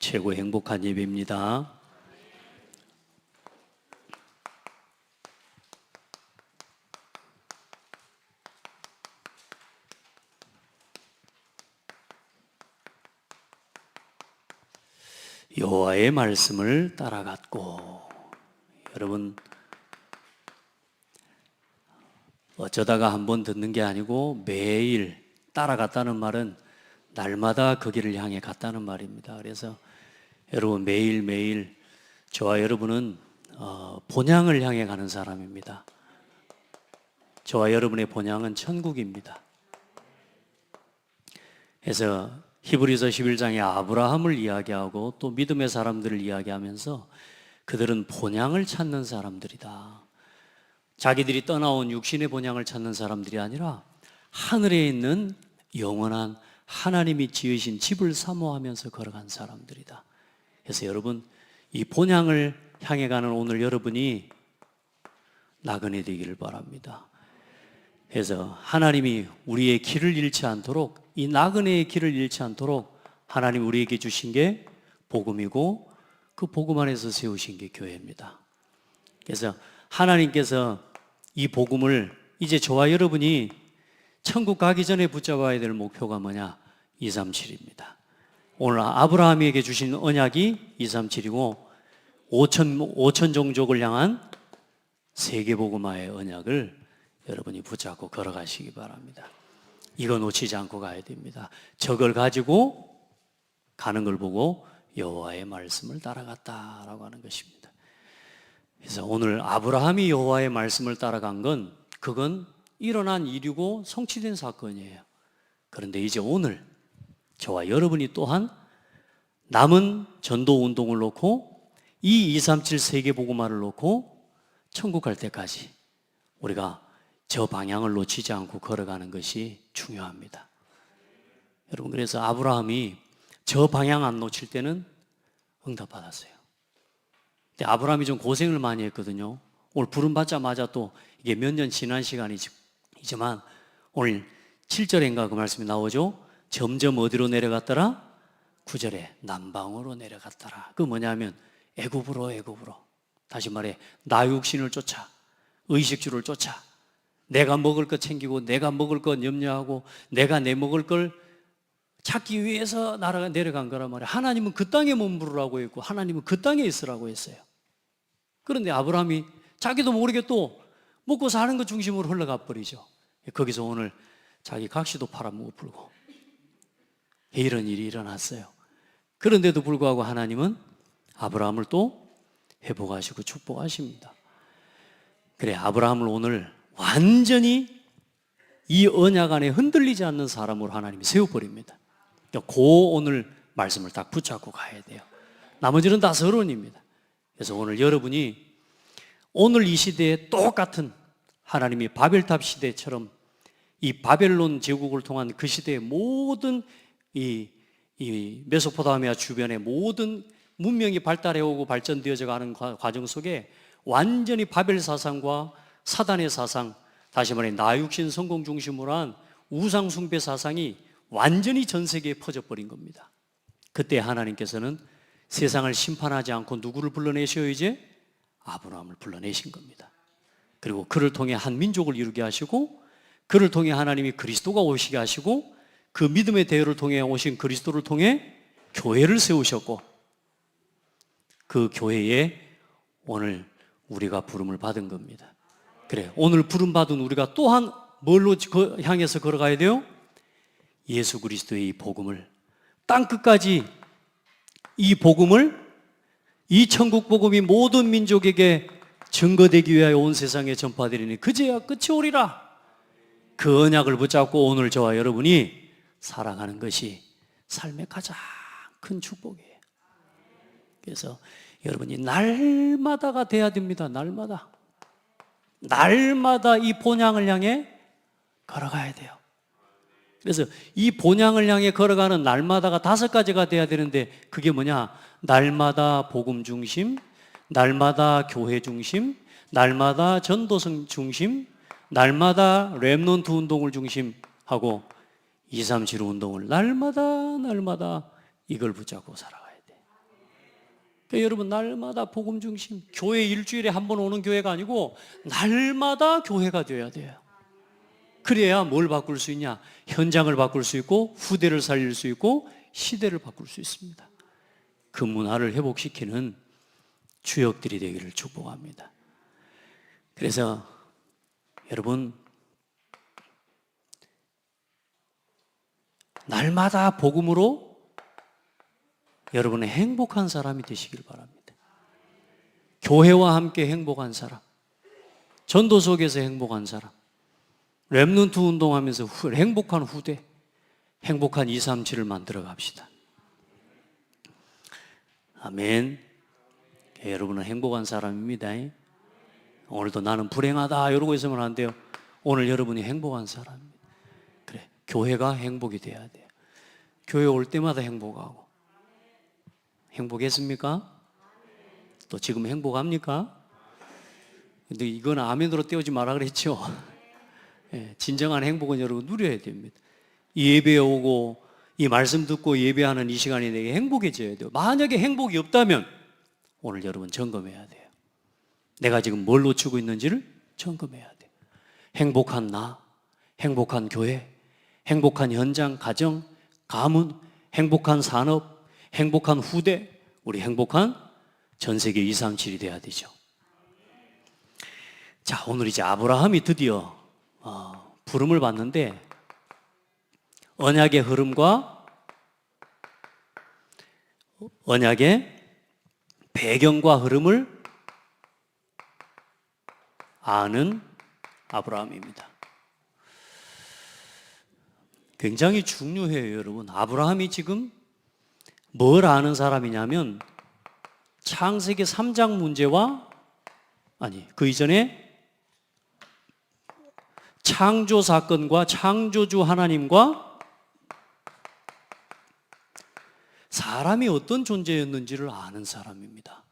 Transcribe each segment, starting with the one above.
최고 행복한 예배입니다. 여호와의 말씀을 따라갔고, 여러분 어쩌다가 한번 듣는 게 아니고 매일 따라갔다는 말은 날마다 그 길을 향해 갔다는 말입니다. 그래서 여러분 매일매일 저와 여러분은 본향을 향해 가는 사람입니다. 저와 여러분의 본향은 천국입니다. 그래서 히브리서 11장에 아브라함을 이야기하고 또 믿음의 사람들을 이야기하면서 그들은 본향을 찾는 사람들이다. 자기들이 떠나온 육신의 본향을 찾는 사람들이 아니라 하늘에 있는 영원한 하나님이 지으신 집을 사모하면서 걸어간 사람들이다. 그래서 여러분 이 본향을 향해 가는 오늘 여러분이 나그네 되기를 바랍니다. 그래서 하나님이 우리의 길을 잃지 않도록, 이 나그네의 길을 잃지 않도록 하나님 우리에게 주신 게 복음이고 그 복음 안에서 세우신 게 교회입니다. 그래서 하나님께서 이 복음을 이제 저와 여러분이 천국 가기 전에 붙잡아야 될 목표가 뭐냐? 237입니다. 오늘 아브라함에게 주신 언약이 237이고 5천 종족을 향한 세계복음화의 언약을 여러분이 붙잡고 걸어가시기 바랍니다. 이거 놓치지 않고 가야 됩니다. 저걸 가지고 가는 걸 보고 여호와의 말씀을 따라갔다라고 하는 것입니다. 그래서 오늘 아브라함이 여호와의 말씀을 따라간 건 그건 일어난 일이고 성취된 사건이에요. 그런데 이제 오늘 저와 여러분이 또한 남은 전도 운동을 놓고 이 237 세계복음화를 놓고 천국 갈 때까지 우리가 저 방향을 놓치지 않고 걸어가는 것이 중요합니다. 여러분 그래서 아브라함이 저 방향 안 놓칠 때는 응답받았어요. 근데 아브라함이 좀 고생을 많이 했거든요. 오늘 부름 받자마자 또 이게 몇 년 지난 시간이지만 오늘 7절인가 그 말씀이 나오죠. 점점 어디로 내려갔더라? 9절에 남방으로 내려갔더라. 그 뭐냐면 애굽으로. 다시 말해 나 육신을 쫓아, 의식주를 쫓아, 내가 먹을 것 챙기고 내가 먹을 것 염려하고 내가 내 먹을 걸 찾기 위해서 나라가 내려간 거란 말이에요. 하나님은 그 땅에 머무르라고 했고 하나님은 그 땅에 있으라고 했어요. 그런데 아브라함이 자기도 모르게 또 먹고 사는 것 중심으로 흘러가 버리죠. 거기서 오늘 자기 각시도 팔아먹어 풀고 이런 일이 일어났어요. 그런데도 불구하고 하나님은 아브라함을 또 회복하시고 축복하십니다. 그래 아브라함을 오늘 완전히 이 언약 안에 흔들리지 않는 사람으로 하나님이 세워버립니다. 그러니까 그 오늘 말씀을 딱 붙잡고 가야 돼요. 나머지는 다 서론입니다. 그래서 오늘 여러분이 오늘 이 시대에 똑같은 하나님이 바벨탑 시대처럼 이 바벨론 제국을 통한 그 시대의 모든 이 메소포타미아 주변의 모든 문명이 발달해오고 발전되어져 가는 과정 속에 완전히 바벨 사상과 사단의 사상, 다시 말해 나 육신 성공 중심으로 한 우상 숭배 사상이 완전히 전 세계에 퍼져버린 겁니다. 그때 하나님께서는 세상을 심판하지 않고 누구를 불러내셔요? 이제 아브라함을 불러내신 겁니다. 그리고 그를 통해 한 민족을 이루게 하시고 그를 통해 하나님이 그리스도가 오시게 하시고 그 믿음의 대열을 통해 오신 그리스도를 통해 교회를 세우셨고 그 교회에 오늘 우리가 부름을 받은 겁니다. 그래 오늘 부름 받은 우리가 또한 뭘로 향해서 걸어가야 돼요? 예수 그리스도의 이 복음을 땅끝까지 이 복음을 이 천국 복음이 모든 민족에게 증거되기 위하여 온 세상에 전파되리니 그제야 끝이 오리라. 그 언약을 붙잡고 오늘 저와 여러분이 살아가는 것이 삶의 가장 큰 축복이에요. 그래서 여러분이 날마다가 돼야 됩니다. 날마다 이 본향을 향해 걸어가야 돼요. 그래서 이 본향을 향해 걸어가는 날마다가 5가지가 돼야 되는데 그게 뭐냐? 날마다 복음 중심, 날마다 교회 중심, 날마다 전도성 중심, 날마다 렘넌트 운동을 중심하고 237 운동을 날마다 이걸 붙잡고 살아가야 돼. 그러니까 여러분, 날마다 복음 중심, 교회 일주일에 한 번 오는 교회가 아니고 날마다 교회가 되어야 돼요. 그래야 뭘 바꿀 수 있냐? 현장을 바꿀 수 있고 후대를 살릴 수 있고 시대를 바꿀 수 있습니다. 그 문화를 회복시키는 주역들이 되기를 축복합니다. 그래서 여러분, 날마다 복음으로 여러분의 행복한 사람이 되시길 바랍니다. 교회와 함께 행복한 사람, 전도 속에서 행복한 사람, 렘넌트 운동하면서 행복한 후대, 행복한 237을 만들어 갑시다. 아멘. 여러분은 행복한 사람입니다. 오늘도 나는 불행하다 이러고 있으면 안 돼요. 오늘 여러분이 행복한 사람입니다. 그래, 교회가 행복이 돼야 돼요. 교회 올 때마다 행복하고. 행복했습니까? 또 지금 행복합니까? 근데 이건 아멘으로 떼우지 마라 그랬죠. 진정한 행복은 여러분 누려야 됩니다. 이 예배에 오고 이 말씀 듣고 예배하는 이 시간이 내게 행복해져야 돼요. 만약에 행복이 없다면 오늘 여러분 점검해야 돼요. 내가 지금 뭘 놓치고 있는지를 점검해야 돼요. 행복한 나, 행복한 교회, 행복한 현장, 가정, 가문, 행복한 산업, 행복한 후대, 우리 행복한 전 세계 237이 돼야 되죠. 자, 오늘 이제 아브라함이 드디어 부름을 받는데 언약의 흐름과 언약의 배경과 흐름을 아는 아브라함입니다. 굉장히 중요해요, 여러분. 아브라함이 지금 뭘 아는 사람이냐면 창세기 3장 문제와 그 이전에 창조 사건과 창조주 하나님과 사람이 어떤 존재였는지를 아는 사람입니다.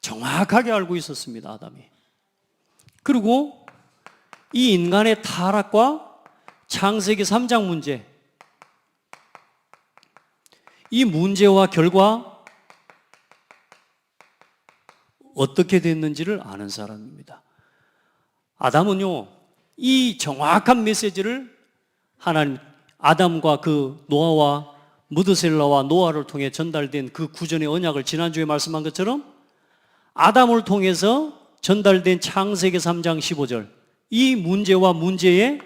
정확하게 알고 있었습니다, 아담이. 그리고 이 인간의 타락과 창세기 3장 문제, 이 문제와 결과 어떻게 됐는지를 아는 사람입니다. 아담은요, 이 정확한 메시지를 하나님, 아담과 그 노아와 무드셀라와 노아를 통해 전달된 그 구전의 언약을 지난주에 말씀한 것처럼 아담을 통해서 전달된 창세기 3장 15절, 이 문제와 문제의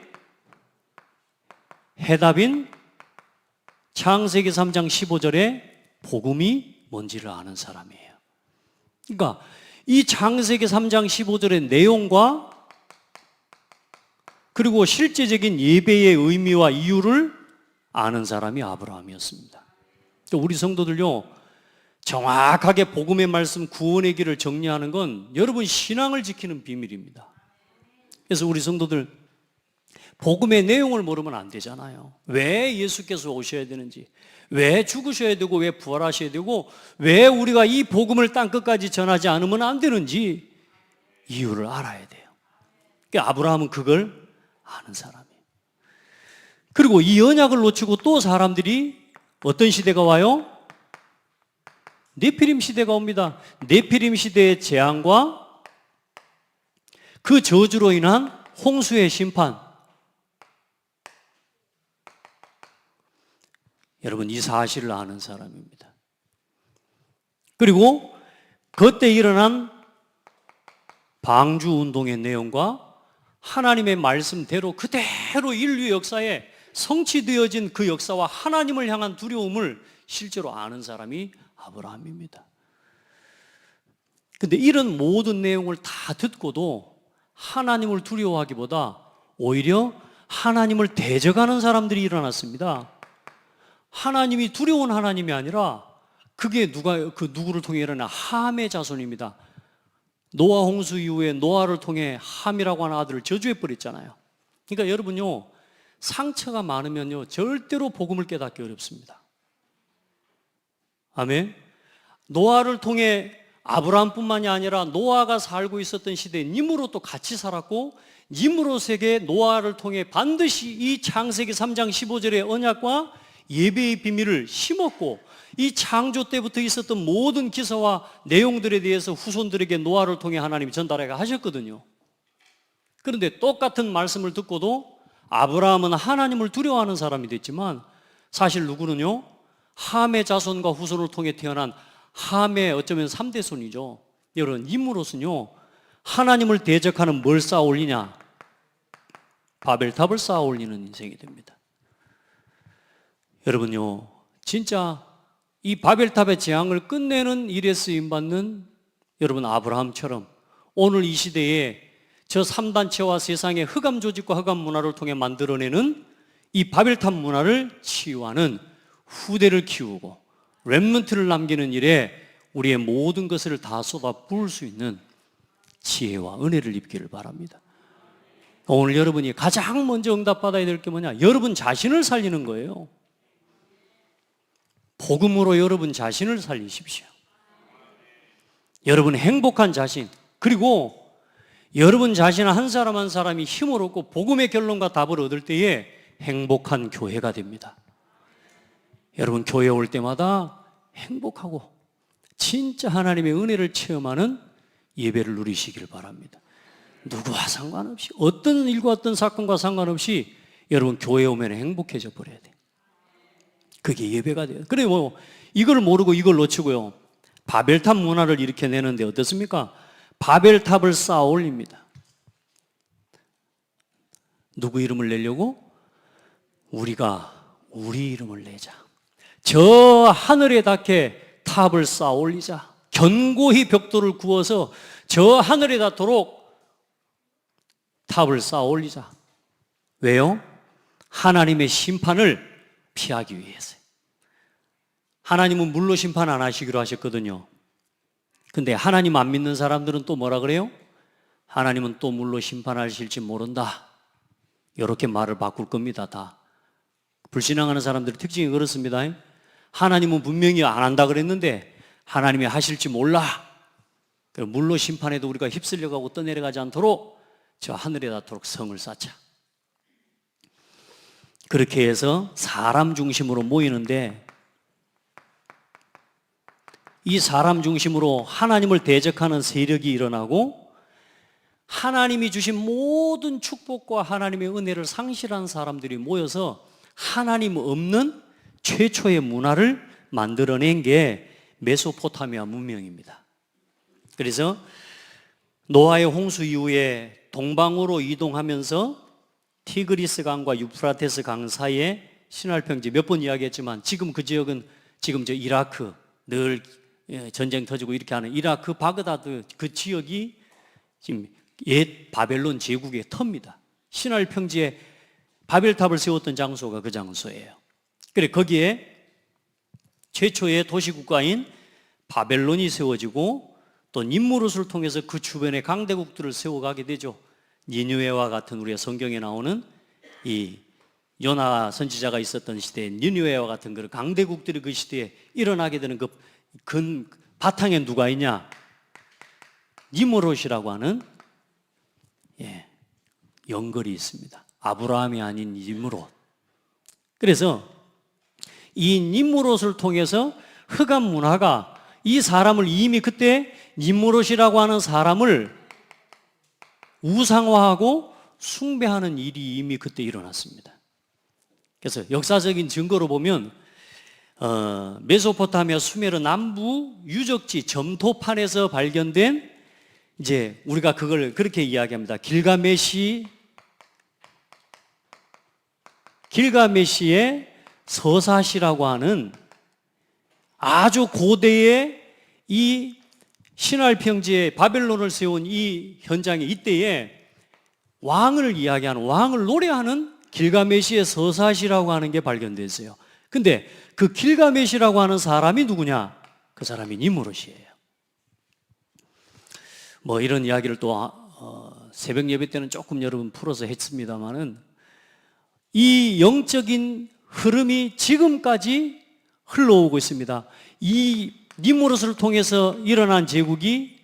해답인 창세기 3장 15절의 복음이 뭔지를 아는 사람이에요. 그러니까 이 창세기 3장 15절의 내용과 그리고 실제적인 예배의 의미와 이유를 아는 사람이 아브라함이었습니다. 우리 성도들요, 정확하게 복음의 말씀, 구원의 길을 정리하는 건 여러분 신앙을 지키는 비밀입니다. 그래서 우리 성도들 복음의 내용을 모르면 안 되잖아요. 왜 예수께서 오셔야 되는지, 왜 죽으셔야 되고, 왜 부활하셔야 되고, 왜 우리가 이 복음을 땅끝까지 전하지 않으면 안 되는지 이유를 알아야 돼요. 그러니까 아브라함은 그걸 아는 사람이에요. 그리고 이 언약을 놓치고 또 사람들이 어떤 시대가 와요? 네피림 시대가 옵니다. 네피림 시대의 재앙과 그 저주로 인한 홍수의 심판. 여러분, 이 사실을 아는 사람입니다. 그리고 그때 일어난 방주 운동의 내용과 하나님의 말씀대로 그대로 인류 역사에 성취되어진 그 역사와 하나님을 향한 두려움을 실제로 아는 사람이 아브라함입니다. 근데 이런 모든 내용을 다 듣고도 하나님을 두려워하기보다 오히려 하나님을 대적하는 사람들이 일어났습니다. 하나님이 두려운 하나님이 아니라 그게 누구를 통해 일어난 함의 자손입니다. 노아 홍수 이후에 노아를 통해 함이라고 하는 아들을 저주해 버렸잖아요. 그러니까 여러분요, 상처가 많으면요 절대로 복음을 깨닫기 어렵습니다. 아멘. 노아를 통해 아브라함뿐만이 아니라 노아가 살고 있었던 시대에 님으롯도 같이 살았고, 님으롯에게 노아를 통해 반드시 이 창세기 3장 15절의 언약과 예배의 비밀을 심었고 이 창조 때부터 있었던 모든 기사와 내용들에 대해서 후손들에게 노아를 통해 하나님이 전달해 하셨거든요. 그런데 똑같은 말씀을 듣고도 아브라함은 하나님을 두려워하는 사람이 됐지만 사실 누구는요? 함의 자손과 후손을 통해 태어난 함의 어쩌면 3대 손이죠. 여러분, 인물로서는요, 하나님을 대적하는 뭘 쌓아 올리냐? 바벨탑을 쌓아 올리는 인생이 됩니다. 여러분요, 진짜 이 바벨탑의 재앙을 끝내는 일에 쓰임받는 여러분 아브라함처럼 오늘 이 시대에 저 3단체와 세상의 흑암 조직과 흑암 문화를 통해 만들어내는 이 바벨탑 문화를 치유하는 후대를 키우고 렘넌트를 남기는 일에 우리의 모든 것을 다 쏟아 부을 수 있는 지혜와 은혜를 입기를 바랍니다. 오늘 여러분이 가장 먼저 응답받아야 될 게 뭐냐? 여러분 자신을 살리는 거예요. 복음으로 여러분 자신을 살리십시오. 여러분 행복한 자신, 그리고 여러분 자신 한 사람 한 사람이 힘을 얻고 복음의 결론과 답을 얻을 때에 행복한 교회가 됩니다. 여러분 교회 올 때마다 행복하고 진짜 하나님의 은혜를 체험하는 예배를 누리시길 바랍니다. 누구와 상관없이, 어떤 일과 어떤 사건과 상관없이 여러분 교회에 오면 행복해져 버려야 돼요. 그게 예배가 돼요. 그래 뭐 이걸 모르고 이걸 놓치고요, 바벨탑 문화를 일으켜내는데 어떻습니까? 바벨탑을 쌓아 올립니다. 누구 이름을 내려고? 우리가 우리 이름을 내자. 저 하늘에 닿게 탑을 쌓아 올리자. 견고히 벽돌을 구워서 저 하늘에 닿도록 탑을 쌓아 올리자. 왜요? 하나님의 심판을 피하기 위해서요. 하나님은 물로 심판 안 하시기로 하셨거든요. 근데 하나님 안 믿는 사람들은 또 뭐라 그래요? 하나님은 또 물로 심판하실지 모른다. 이렇게 말을 바꿀 겁니다. 다 불신앙하는 사람들의 특징이 그렇습니다. 하나님은 분명히 안 한다 그랬는데 하나님이 하실지 몰라. 물로 심판해도 우리가 휩쓸려가고 떠내려가지 않도록 저 하늘에 닿도록 성을 쌓자. 그렇게 해서 사람 중심으로 모이는데, 이 사람 중심으로 하나님을 대적하는 세력이 일어나고 하나님이 주신 모든 축복과 하나님의 은혜를 상실한 사람들이 모여서 하나님 없는 최초의 문화를 만들어낸 게 메소포타미아 문명입니다. 그래서 노아의 홍수 이후에 동방으로 이동하면서 티그리스 강과 유프라테스 강 사이에 신할평지 몇 번 이야기했지만 지금 그 지역은 지금 저 이라크, 늘 전쟁 터지고 이렇게 하는 이라크 바그다드 그 지역이 지금 옛 바벨론 제국의 터입니다. 신할평지에 바벨탑을 세웠던 장소가 그 장소예요. 그래 거기에 최초의 도시국가인 바벨론이 세워지고 또 님무롯을 통해서 그 주변의 강대국들을 세워가게 되죠. 니느웨와 같은 우리가 성경에 나오는 이 요나 선지자가 있었던 시대에 니느웨와 같은 그런 강대국들이 그 시대에 일어나게 되는 그 바탕에 누가 있냐? 니무롯이라고 하는 연결이 있습니다. 아브라함이 아닌 니무롯. 그래서 이 니무롯을 통해서 흑암 문화가 이 사람을 이미 그때 니무롯이라고 하는 사람을 우상화하고 숭배하는 일이 이미 그때 일어났습니다. 그래서 역사적인 증거로 보면 메소포타미아 수메르 남부 유적지 점토판에서 발견된, 이제 우리가 그걸 그렇게 이야기합니다. 길가메시의 서사시라고 하는 아주 고대의 이 신할평지에 바벨론을 세운 이 현장에 이때에 왕을 이야기하는, 왕을 노래하는 길가메시의 서사시라고 하는 게 발견됐어요. 근데 그 길가메시라고 하는 사람이 누구냐? 그 사람이 니무롯이에요. 뭐 이런 이야기를 또 새벽 예배 때는 조금 여러분 풀어서 했습니다만은 이 영적인 흐름이 지금까지 흘러오고 있습니다. 이 니무롯을 통해서 일어난 제국이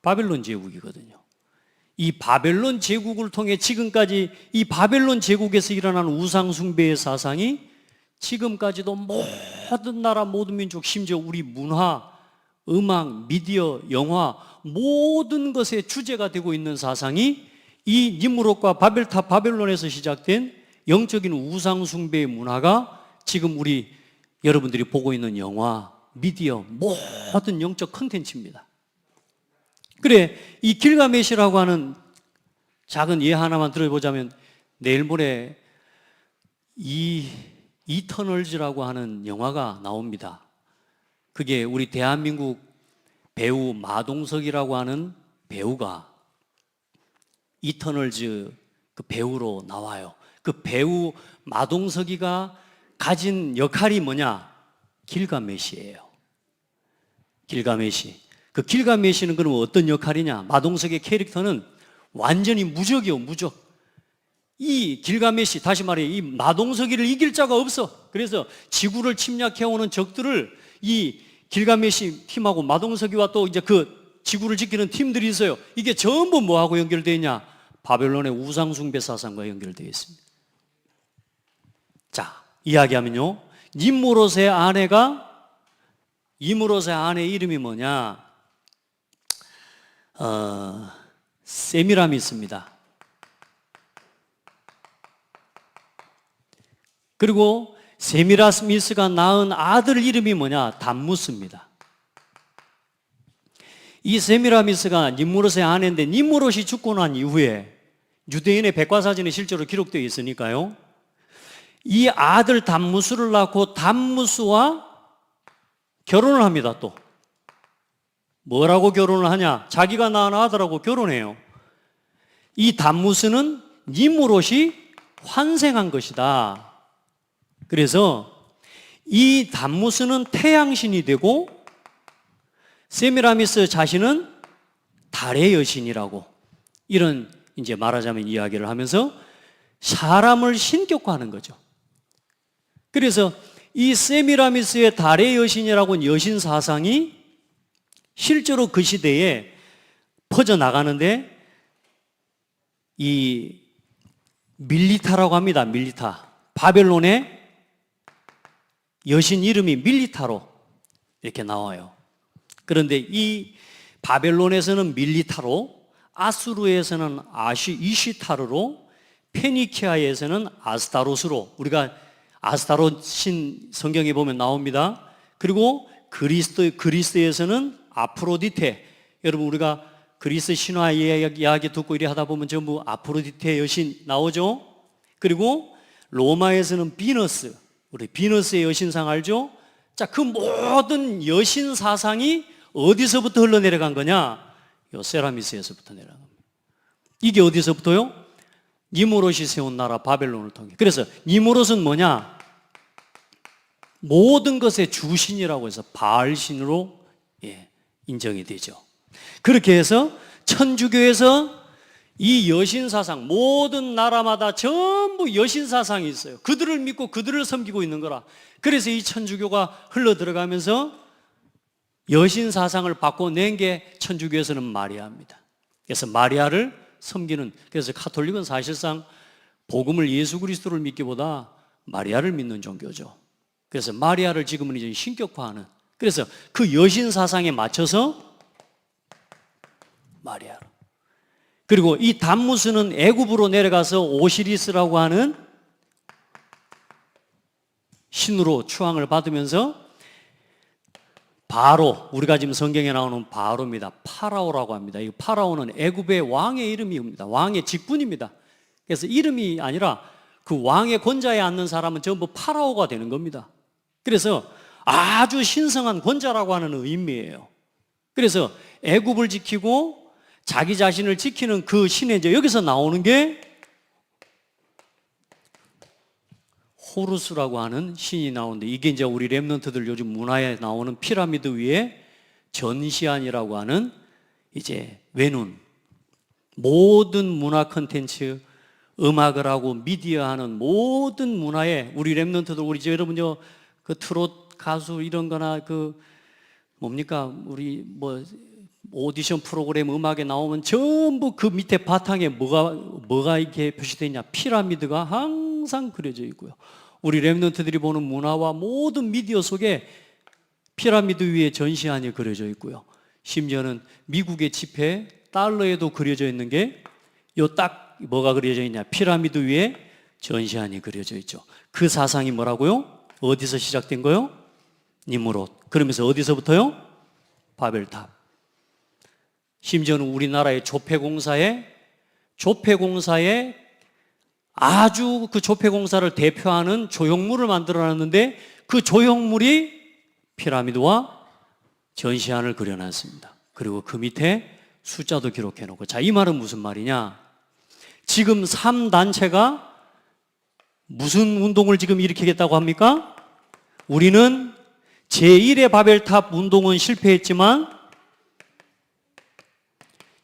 바벨론 제국이거든요. 이 바벨론 제국을 통해 지금까지 이 바벨론 제국에서 일어나는 우상 숭배의 사상이 지금까지도 모든 나라, 모든 민족, 심지어 우리 문화, 음악, 미디어, 영화 모든 것의 주제가 되고 있는 사상이 이 니무롯과 바벨탑, 바벨론에서 시작된 영적인 우상 숭배의 문화가 지금 우리 여러분들이 보고 있는 영화, 미디어, 모든 영적 컨텐츠입니다. 그래, 이 길가메시라고 하는 작은 예 하나만 들어보자면 내일 모레 이터널즈라고 하는 영화가 나옵니다. 그게 우리 대한민국 배우 마동석이라고 하는 배우가 이터널즈 그 배우로 나와요. 그 배우 마동석이가 가진 역할이 뭐냐? 길가메시예요. 길가메시. 그 길가메시는 그럼 어떤 역할이냐? 마동석의 캐릭터는 완전히 무적이요, 무적. 이 길가메시, 다시 말해 이 마동석이를 이길 자가 없어. 그래서 지구를 침략해오는 적들을 이 길가메시 팀하고 마동석이와 또 이제 그 지구를 지키는 팀들이 있어요. 이게 전부 뭐하고 연결되어 있냐? 바벨론의 우상숭배 사상과 연결되어 있습니다. 자, 이야기하면요, 니무롯의 아내 이름이 뭐냐? 세미라미스입니다. 그리고 세미라미스가 낳은 아들 이름이 뭐냐? 담무스입니다. 이 세미라미스가 니무롯의 아내인데 니무롯이 죽고 난 이후에 유대인의 백과사전에 실제로 기록되어 있으니까요, 이 아들 담무스를 낳고 담무스와 결혼을 합니다. 또 뭐라고 결혼을 하냐? 자기가 낳은 아들하고 결혼해요. 이 담무스는 니무롯이 환생한 것이다. 그래서 이 담무스는 태양신이 되고 세미라미스 자신은 달의 여신이라고, 이런 이제 말하자면 이야기를 하면서 사람을 신격화하는 거죠. 그래서 이 세미라미스의 달의 여신이라고 하는 여신 사상이 실제로 그 시대에 퍼져나가는데, 이 밀리타라고 합니다. 밀리타. 바벨론의 여신 이름이 밀리타로 이렇게 나와요. 그런데 이 바벨론에서는 밀리타로, 아수르에서는 이시타르로, 페니키아에서는 아스타로스로, 우리가 아스타롯 신 성경에 보면 나옵니다. 그리고 그리스에서는 아프로디테. 여러분, 우리가 그리스 신화 이야기 듣고 이래 하다 보면 전부 아프로디테 여신 나오죠. 그리고 로마에서는 비너스, 우리 비너스의 여신상 알죠? 자, 그 모든 여신 사상이 어디서부터 흘러내려간 거냐? 요 세라미스에서부터 내려간 겁니다. 이게 어디서부터요? 니무롯이 세운 나라 바벨론을 통해. 그래서 니무롯은 뭐냐? 모든 것의 주신이라고 해서 바알신으로 인정이 되죠. 그렇게 해서 천주교에서 이 여신사상, 모든 나라마다 전부 여신사상이 있어요. 그들을 믿고 그들을 섬기고 있는 거라. 그래서 이 천주교가 흘러들어가면서 여신사상을 바꿔낸 게 천주교에서는 마리아입니다. 그래서 마리아를 섬기는, 그래서 가톨릭은 사실상 복음을, 예수 그리스도를 믿기보다 마리아를 믿는 종교죠. 그래서 마리아를 지금은 이제 신격화하는, 그래서 그 여신사상에 맞춰서 마리아로. 그리고 이 담무스는 애굽으로 내려가서 오시리스라고 하는 신으로 추앙을 받으면서 바로, 우리가 지금 성경에 나오는 바로입니다. 파라오라고 합니다. 이 파라오는 애굽의 왕의 이름입니다. 왕의 직분입니다. 그래서 이름이 아니라 그 왕의 권좌에 앉는 사람은 전부 파라오가 되는 겁니다. 그래서 아주 신성한 권자라고 하는 의미예요. 그래서 애굽을 지키고 자기 자신을 지키는 그 신의, 이제 여기서 나오는 게 호루스라고 하는 신이 나오는데, 이게 이제 우리 렘넌트들 요즘 문화에 나오는 피라미드 위에 전시안이라고 하는 이제 외눈, 모든 문화 콘텐츠, 음악을 하고 미디어 하는 모든 문화에 우리 렘넌트들, 우리 이제 여러분 그 트롯 가수 이런 거나 그 뭡니까, 우리 뭐 오디션 프로그램 음악에 나오면 전부 그 밑에 바탕에 뭐가 이렇게 표시되어 있냐? 피라미드가 항상 그려져 있고요. 우리 렘넌트들이 보는 문화와 모든 미디어 속에 피라미드 위에 전시안이 그려져 있고요. 심지어는 미국의 지폐 달러에도 그려져 있는 게 요 딱 뭐가 그려져 있냐? 피라미드 위에 전시안이 그려져 있죠. 그 사상이 뭐라고요? 어디서 시작된 거요? 니무롯. 그러면서 어디서부터요? 바벨탑. 심지어는 우리나라의 조폐공사에 아주 그 조폐공사를 대표하는 조형물을 만들어놨는데 그 조형물이 피라미드와 전시안을 그려놨습니다. 그리고 그 밑에 숫자도 기록해놓고. 자, 이 말은 무슨 말이냐? 지금 3단체가 무슨 운동을 지금 일으키겠다고 합니까? 우리는 제1의 바벨탑 운동은 실패했지만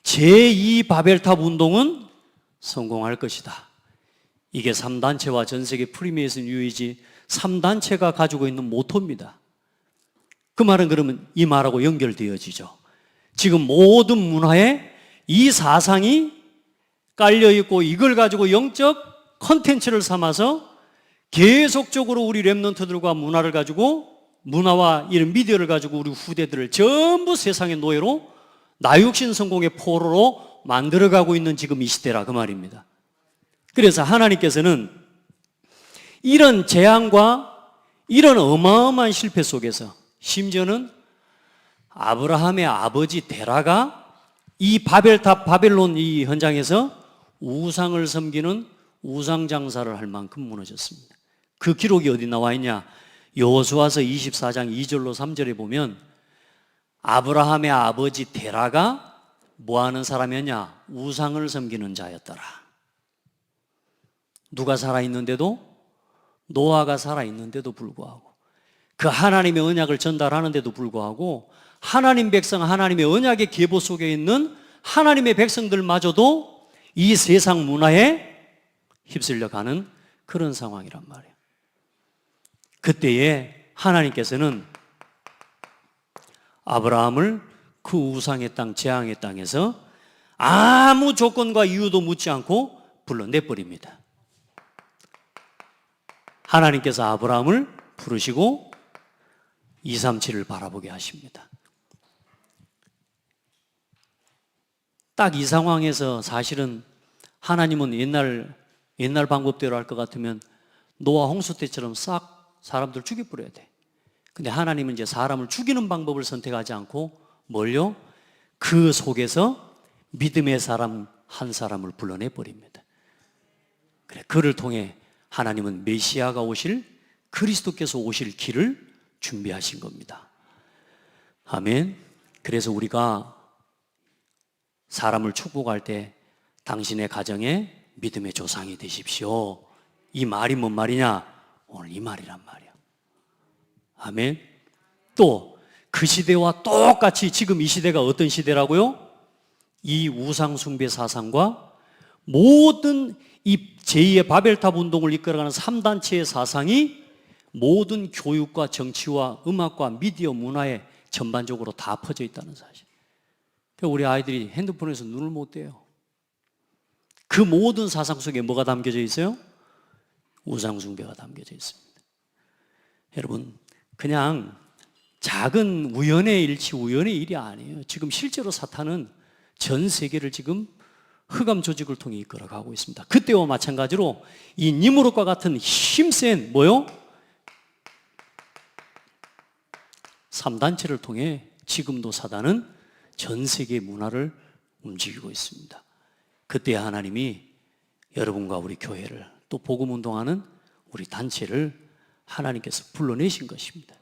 제2 바벨탑 운동은 성공할 것이다. 이게 3단체와 전세계 프리메이슨 유이지 3단체가 가지고 있는 모토입니다. 그 말은 그러면 이 말하고 연결되어지죠. 지금 모든 문화에 이 사상이 깔려있고 이걸 가지고 영적 컨텐츠를 삼아서 계속적으로 우리 렘넌트들과 문화를 가지고 문화와 이런 미디어를 가지고 우리 후대들을 전부 세상의 노예로 나육신 성공의 포로로 만들어가고 있는 지금 이 시대라 그 말입니다. 그래서 하나님께서는 이런 재앙과 이런 어마어마한 실패 속에서 심지어는 아브라함의 아버지 데라가 이 바벨탑 바벨론 이 현장에서 우상을 섬기는 우상 장사를 할 만큼 무너졌습니다. 그 기록이 어디 나와 있냐? 여호수아서 24장 2절로 3절에 보면 아브라함의 아버지 데라가 뭐 하는 사람이었냐? 우상을 섬기는 자였더라. 누가 살아있는데도? 노아가 살아있는데도 불구하고 그 하나님의 언약을 전달하는데도 불구하고 하나님 백성 하나님의 언약의 계보 속에 있는 하나님의 백성들마저도 이 세상 문화에 휩쓸려 가는 그런 상황이란 말이에요. 그때에 하나님께서는 아브라함을 그 우상의 땅, 재앙의 땅에서 아무 조건과 이유도 묻지 않고 불러내버립니다. 하나님께서 아브라함을 부르시고 237을 바라보게 하십니다. 딱 이 상황에서 사실은 하나님은 옛날 방법대로 할 것 같으면 노아 홍수 때처럼 싹 사람들 죽여버려야 돼. 근데 하나님은 이제 사람을 죽이는 방법을 선택하지 않고 뭘요? 그 속에서 믿음의 사람 한 사람을 불러내 버립니다. 그래, 그를 통해 하나님은 메시아가 오실 그리스도께서 오실 길을 준비하신 겁니다. 아멘. 그래서 우리가 사람을 축복할 때 당신의 가정에 믿음의 조상이 되십시오. 이 말이 뭔 말이냐? 오늘 이 말이란 말이야. 아멘. 또 그 시대와 똑같이 지금 이 시대가 어떤 시대라고요? 이 우상숭배 사상과 모든 이 제2의 바벨탑 운동을 이끌어가는 3단체의 사상이 모든 교육과 정치와 음악과 미디어 문화에 전반적으로 다 퍼져 있다는 사실. 우리 아이들이 핸드폰에서 눈을 못 떼요. 그 모든 사상 속에 뭐가 담겨져 있어요? 우상숭배가 담겨져 있습니다. 여러분, 그냥 작은 우연의 일치, 우연의 일이 아니에요. 지금 실제로 사탄은 전 세계를 지금 흑암 조직을 통해 이끌어가고 있습니다. 그때와 마찬가지로 이 니무롯과 같은 힘센 뭐요? 3단체를 통해 지금도 사단은 전 세계 문화를 움직이고 있습니다. 그때 하나님이 여러분과 우리 교회를 또 복음 운동하는 우리 단체를 하나님께서 불러내신 것입니다.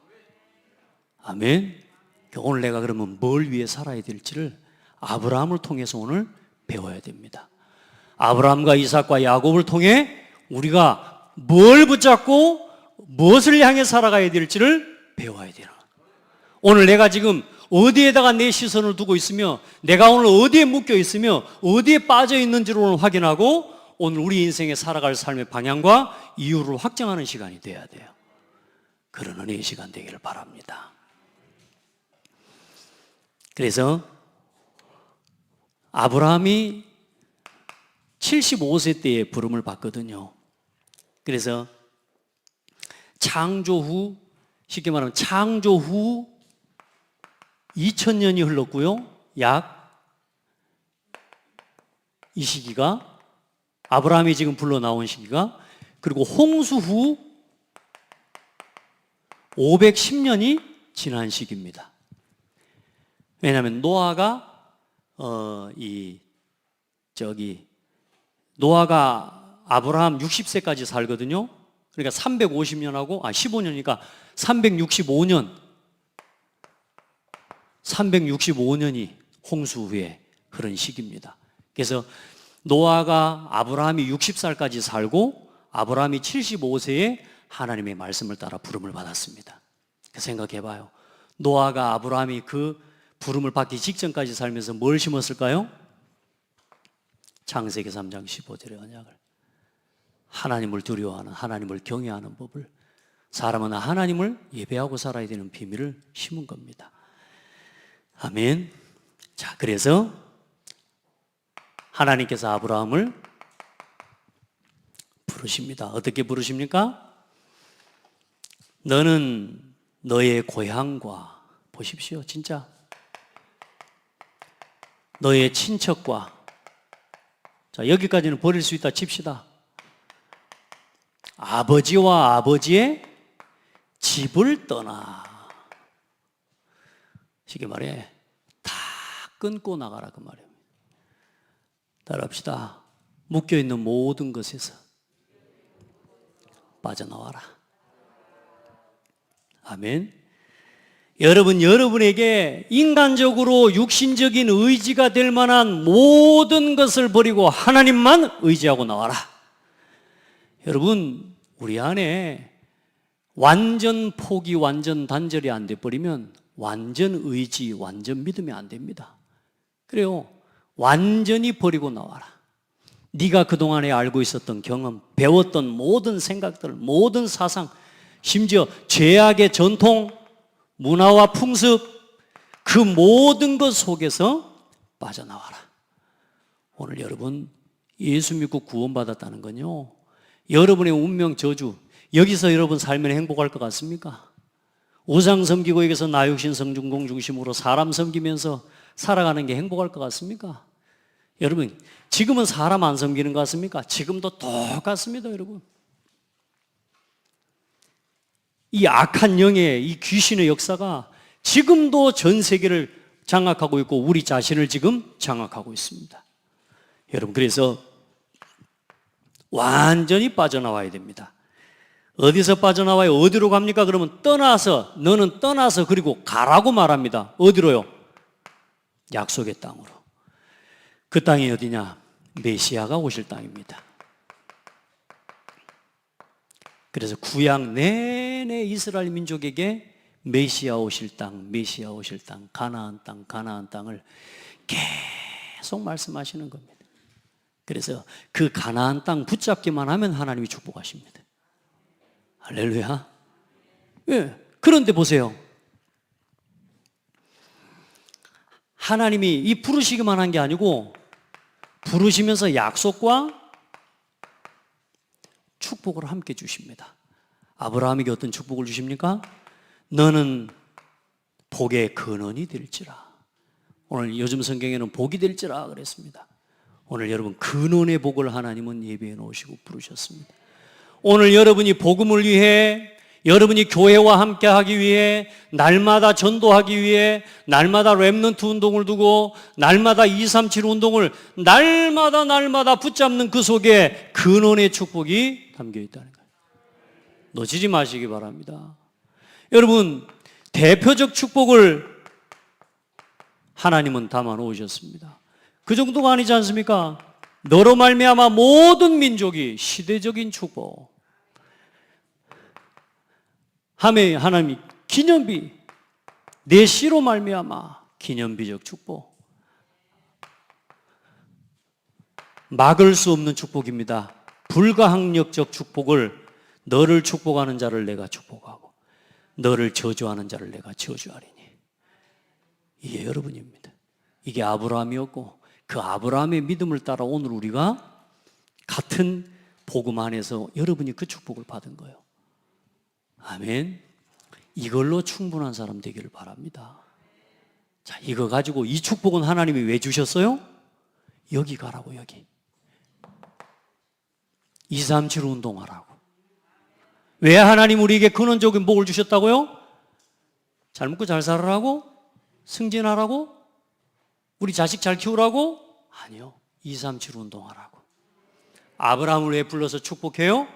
아멘. 오늘 내가 그러면 뭘 위해 살아야 될지를 아브라함을 통해서 오늘 배워야 됩니다. 아브라함과 이삭과 야곱을 통해 우리가 뭘 붙잡고 무엇을 향해 살아가야 될지를 배워야 되나. 오늘 내가 지금 어디에다가 내 시선을 두고 있으며 내가 오늘 어디에 묶여 있으며 어디에 빠져 있는지를 오늘 확인하고 오늘 우리 인생에 살아갈 삶의 방향과 이유를 확정하는 시간이 돼야 돼요. 그런 은혜의 시간 되기를 바랍니다. 그래서 아브라함이 75세 때에 부름을 받거든요. 그래서 창조 후, 쉽게 말하면 창조 후 2000년이 흘렀고요. 약 이 시기가 아브라함이 지금 불러 나온 시기가, 그리고 홍수 후 510년이 지난 시기입니다. 왜냐하면 노아가 노아가 아브라함 60세까지 살거든요. 그러니까 350년하고 15년이니까 365년이 홍수 후에 흐른 시기입니다. 그래서 노아가 아브라함이 60살까지 살고 아브라함이 75세에 하나님의 말씀을 따라 부름을 받았습니다. 생각해 봐요. 노아가 아브라함이 그 부름을 받기 직전까지 살면서 뭘 심었을까요? 창세기 3장 15절의 언약을, 하나님을 두려워하는, 하나님을 경외하는 법을, 사람은 하나님을 예배하고 살아야 되는 비밀을 심은 겁니다. 아멘. 자, 그래서 하나님께서 아브라함을 부르십니다. 어떻게 부르십니까? 너는 너의 고향과, 보십시오, 진짜 너의 친척과, 자, 여기까지는 버릴 수 있다 칩시다. 아버지와 아버지의 집을 떠나, 쉽게 말해 다 끊고 나가라 그 말이에요. 따라합시다. 묶여있는 모든 것에서 빠져나와라. 아멘. 여러분에게 인간적으로 육신적인 의지가 될 만한 모든 것을 버리고 하나님만 의지하고 나와라. 여러분, 우리 안에 완전 포기, 완전 단절이 안 돼버리면 완전 의지, 완전 믿음이 안 됩니다. 그래요. 완전히 버리고 나와라. 네가 그동안에 알고 있었던 경험, 배웠던 모든 생각들, 모든 사상, 심지어 죄악의 전통, 문화와 풍습, 그 모든 것 속에서 빠져나와라. 오늘 여러분 예수 믿고 구원받았다는 건요, 여러분의 운명 저주, 여기서 여러분 살면 행복할 것 같습니까? 우상 섬기고 여기서 나육신 성중공 중심으로 사람 섬기면서 살아가는 게 행복할 것 같습니까? 여러분, 지금은 사람 안 섬기는 것 같습니까? 지금도 똑같습니다, 여러분. 이 악한 영의, 이 귀신의 역사가 지금도 전 세계를 장악하고 있고 우리 자신을 지금 장악하고 있습니다. 여러분, 그래서 완전히 빠져나와야 됩니다. 어디서 빠져나와요? 어디로 갑니까? 그러면 떠나서, 너는 떠나서 그리고 가라고 말합니다. 어디로요? 약속의 땅으로. 그 땅이 어디냐? 메시아가 오실 땅입니다. 그래서 구약 내내 이스라엘 민족에게 메시아 오실 땅, 메시아 오실 땅, 가나안 땅, 가나안 땅을 계속 말씀하시는 겁니다. 그래서 그 가나안 땅 붙잡기만 하면 하나님이 축복하십니다. 할렐루야. 예. 그런데 보세요. 하나님이 이 부르시기만 한 게 아니고 부르시면서 약속과 축복을 함께 주십니다. 아브라함에게 어떤 축복을 주십니까? 너는 복의 근원이 될지라. 오늘 요즘 성경에는 복이 될지라 그랬습니다. 오늘 여러분 근원의 복을 하나님은 예배해 놓으시고 부르셨습니다. 오늘 여러분이 복음을 위해, 여러분이 교회와 함께 하기 위해, 날마다 전도하기 위해, 날마다 렘넌트 운동을 두고 날마다 237 운동을 날마다 붙잡는 그 속에 근원의 축복이 담겨 있다는 거예요. 놓치지 마시기 바랍니다. 여러분, 대표적 축복을 하나님은 담아 놓으셨습니다. 그 정도가 아니지 않습니까? 너로 말미암아 모든 민족이, 시대적인 축복. 하나님이 기념비, 내 씨로 말미암아 기념비적 축복. 막을 수 없는 축복입니다. 불가항력적 축복을, 너를 축복하는 자를 내가 축복하고 너를 저주하는 자를 내가 저주하리니. 이게 여러분입니다. 이게 아브라함이었고 그 아브라함의 믿음을 따라 오늘 우리가 같은 복음 안에서 여러분이 그 축복을 받은 거예요. 아멘. 이걸로 충분한 사람 되기를 바랍니다. 자, 이거 가지고 이 축복은 하나님이 왜 주셨어요? 여기 가라고, 여기. 237 운동하라고. 왜 하나님 우리에게 근원적인 복을 주셨다고요? 잘 먹고 잘 살아라고? 승진하라고? 우리 자식 잘 키우라고? 아니요. 237 운동하라고. 아브라함을 왜 불러서 축복해요?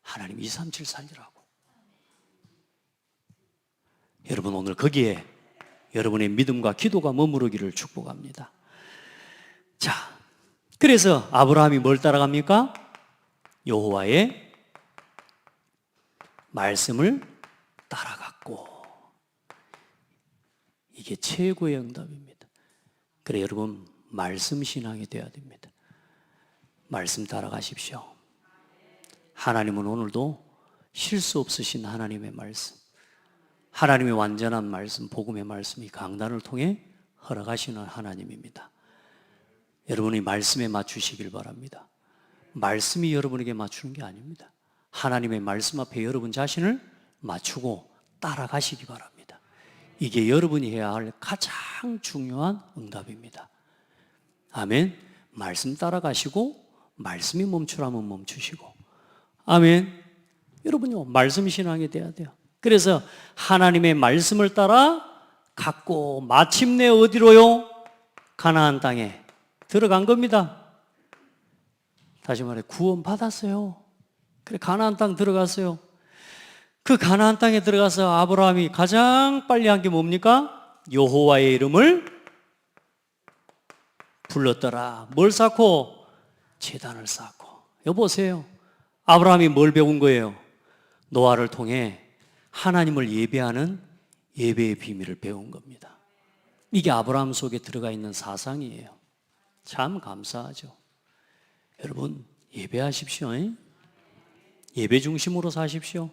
하나님 237 살리라고. 여러분 오늘 거기에 여러분의 믿음과 기도가 머무르기를 축복합니다. 자, 그래서 아브라함이 뭘 따라갑니까? 여호와의 말씀을 따라갔고, 이게 최고의 응답입니다. 그래 여러분 말씀 신앙이 되어야 됩니다. 말씀 따라가십시오. 하나님은 오늘도 실수 없으신 하나님의 말씀, 하나님의 완전한 말씀, 복음의 말씀이 강단을 통해 허락하시는 하나님입니다. 여러분이 말씀에 맞추시길 바랍니다. 말씀이 여러분에게 맞추는 게 아닙니다. 하나님의 말씀 앞에 여러분 자신을 맞추고 따라가시기 바랍니다. 이게 여러분이 해야 할 가장 중요한 응답입니다. 아멘. 말씀 따라가시고 말씀이 멈추라면 멈추시고, 아멘. 여러분요 말씀 신앙이 돼야 돼요. 그래서 하나님의 말씀을 따라 갔고 마침내 어디로요? 가나안 땅에 들어간 겁니다. 다시 말해 구원 받았어요. 그래 가나안 땅 들어갔어요. 그 가나안 땅에 들어가서 아브라함이 가장 빨리 한 게 뭡니까? 여호와의 이름을 불렀더라. 뭘 쌓고? 제단을 쌓고. 여보세요. 아브라함이 뭘 배운 거예요? 노아를 통해 하나님을 예배하는 예배의 비밀을 배운 겁니다. 이게 아브라함 속에 들어가 있는 사상이에요. 참 감사하죠. 여러분 예배하십시오. 예배 중심으로 사십시오.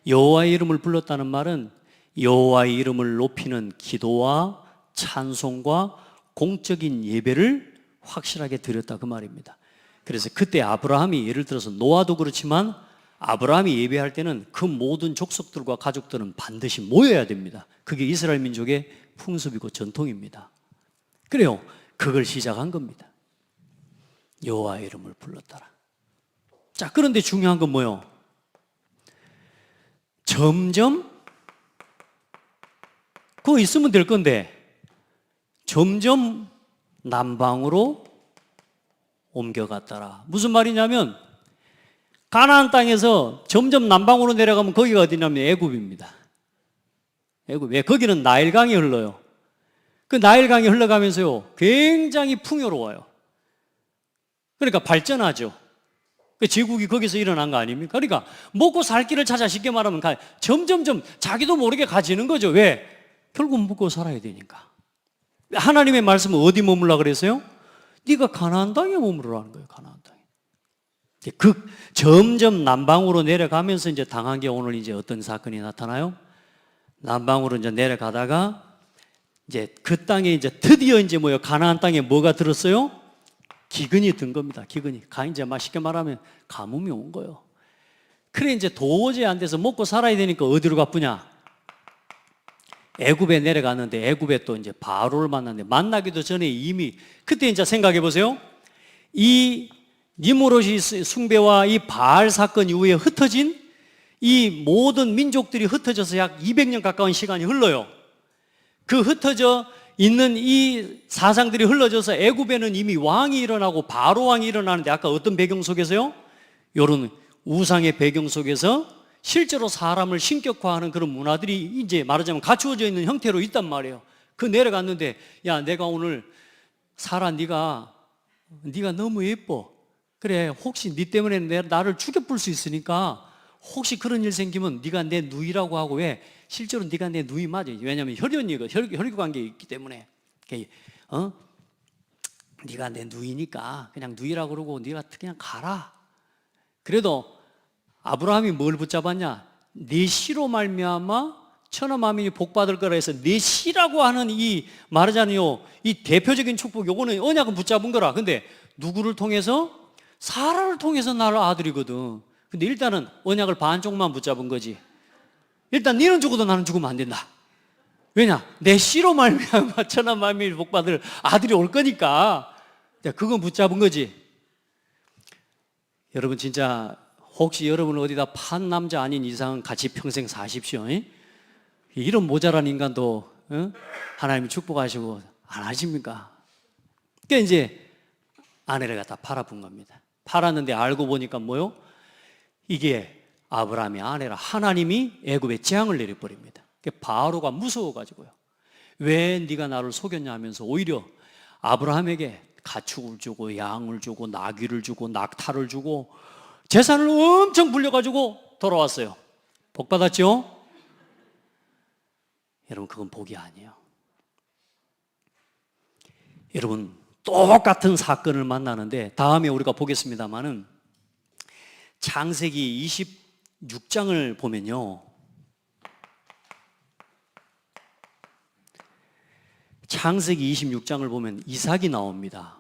여호와의 이름을 불렀다는 말은 여호와의 이름을 높이는 기도와 찬송과 공적인 예배를 확실하게 드렸다 그 말입니다. 그래서 그때 아브라함이 예를 들어서 노아도 그렇지만 아브라함이 예배할 때는 그 모든 족속들과 가족들은 반드시 모여야 됩니다. 그게 이스라엘 민족의 풍습이고 전통입니다. 그래요. 그걸 시작한 겁니다. 여호와의 이름을 불렀더라. 자, 그런데 중요한 건 뭐예요? 점점 그거 있으면 될 건데 점점 남방으로 옮겨갔더라. 무슨 말이냐면 가나안 땅에서 점점 남방으로 내려가면 거기가 어디냐면 애굽입니다. 애굽. 왜? 거기는 나일강이 흘러요. 그 나일강이 흘러가면서요 굉장히 풍요로워요. 그러니까 발전하죠. 그 제국이 거기서 일어난 거 아닙니까? 그러니까 먹고 살 길을 찾아 쉽게 말하면 점점점 자기도 모르게 가지는 거죠. 왜? 결국 먹고 살아야 되니까. 하나님의 말씀은 어디 머물라 그랬어요? 네가 가나안 땅에 머무르라는 거예요. 가나안 땅에. 그 점점 남방으로 내려가면서 이제 당한 게 오늘 이제 어떤 사건이 나타나요? 남방으로 이제 내려가다가 이제 그 땅에 이제 드디어 이제 뭐요? 가나안 땅에 뭐가 들었어요? 기근이 든 겁니다. 기근이. 이제 쉽게 말하면 가뭄이 온 거예요. 그래 이제 도저히 안 돼서 먹고 살아야 되니까 어디로 가쁘냐? 애굽에 내려갔는데 애굽에 또 이제 바로를 만났는데 만나기도 전에 이미 그때 이제 생각해 보세요. 이 니므롯이 숭배와 이 바알 사건 이후에 흩어진 이 모든 민족들이 흩어져서 약 200년 가까운 시간이 흘러요. 그 흩어져 있는 이 사상들이 흘러져서 애굽에는 이미 왕이 일어나고 바로 왕이 일어나는데 아까 어떤 배경 속에서요? 이런 우상의 배경 속에서 실제로 사람을 신격화하는 그런 문화들이 이제 말하자면 갖추어져 있는 형태로 있단 말이에요. 그 내려갔는데 야 내가 오늘 살아 네가 너무 예뻐. 그래 혹시 네 때문에 나를 죽여볼 수 있으니까 혹시 그런 일 생기면 네가 내 누이라고 하고 왜? 실제로 네가 내 누이 맞아. 왜냐하면 혈육 관계가 있기 때문에 네가 내 누이니까 그냥 누이라고 그러고 네가 그냥 가라. 그래도 아브라함이 뭘 붙잡았냐? 네 씨로 말미암아 천하 만민이 복받을 거라 해서 네 씨라고 하는 이 말하자니요 이 대표적인 축복 요거는 언약은 붙잡은 거라. 근데 누구를 통해서? 사라를 통해서 나를 아들이거든. 근데 일단은 언약을 반쪽만 붙잡은 거지. 일단 너는 죽어도 나는 죽으면 안 된다. 왜냐? 내 씨로 말미암아 천한 만민이 복받을 아들이 올 거니까. 그건 붙잡은 거지. 여러분 진짜 혹시 여러분 어디다 판 남자 아닌 이상 같이 평생 사십시오. 이런 모자란 인간도 하나님이 축복하시고 안 하십니까? 그러니까 이제 아내를 갖다 팔아본 겁니다. 팔았는데 알고 보니까 뭐요? 이게 아브라함의 아내라. 하나님이 애굽에 재앙을 내려버립니다. 바로가 무서워가지고요. 왜 네가 나를 속였냐 하면서 오히려 아브라함에게 가축을 주고 양을 주고 나귀를 주고 낙타를 주고 재산을 엄청 불려가지고 돌아왔어요. 복 받았죠? 여러분 그건 복이 아니에요. 여러분 똑같은 사건을 만나는데 다음에 우리가 보겠습니다마는 창세기 26장을 보면요, 창세기 26장을 보면 이삭이 나옵니다.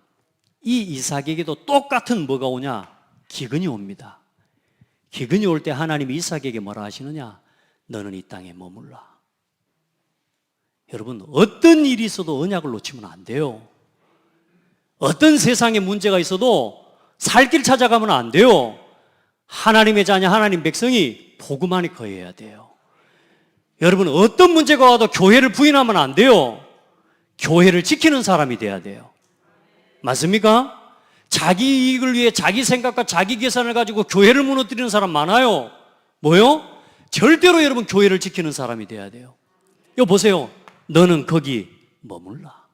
이 이삭에게도 똑같은 뭐가 오냐? 기근이 옵니다. 기근이 올 때 하나님이 이삭에게 뭐라 하시느냐? 너는 이 땅에 머물라. 여러분 어떤 일이 있어도 언약을 놓치면 안 돼요. 어떤 세상에 문제가 있어도 살 길 찾아가면 안 돼요. 하나님의 자녀, 하나님 백성이 복음 안에 거해야 돼요. 여러분 어떤 문제가 와도 교회를 부인하면 안 돼요. 교회를 지키는 사람이 돼야 돼요. 맞습니까? 자기 이익을 위해 자기 생각과 자기 계산을 가지고 교회를 무너뜨리는 사람 많아요. 뭐요? 절대로 여러분 교회를 지키는 사람이 돼야 돼요. 이거 보세요. 너는 거기 머물라.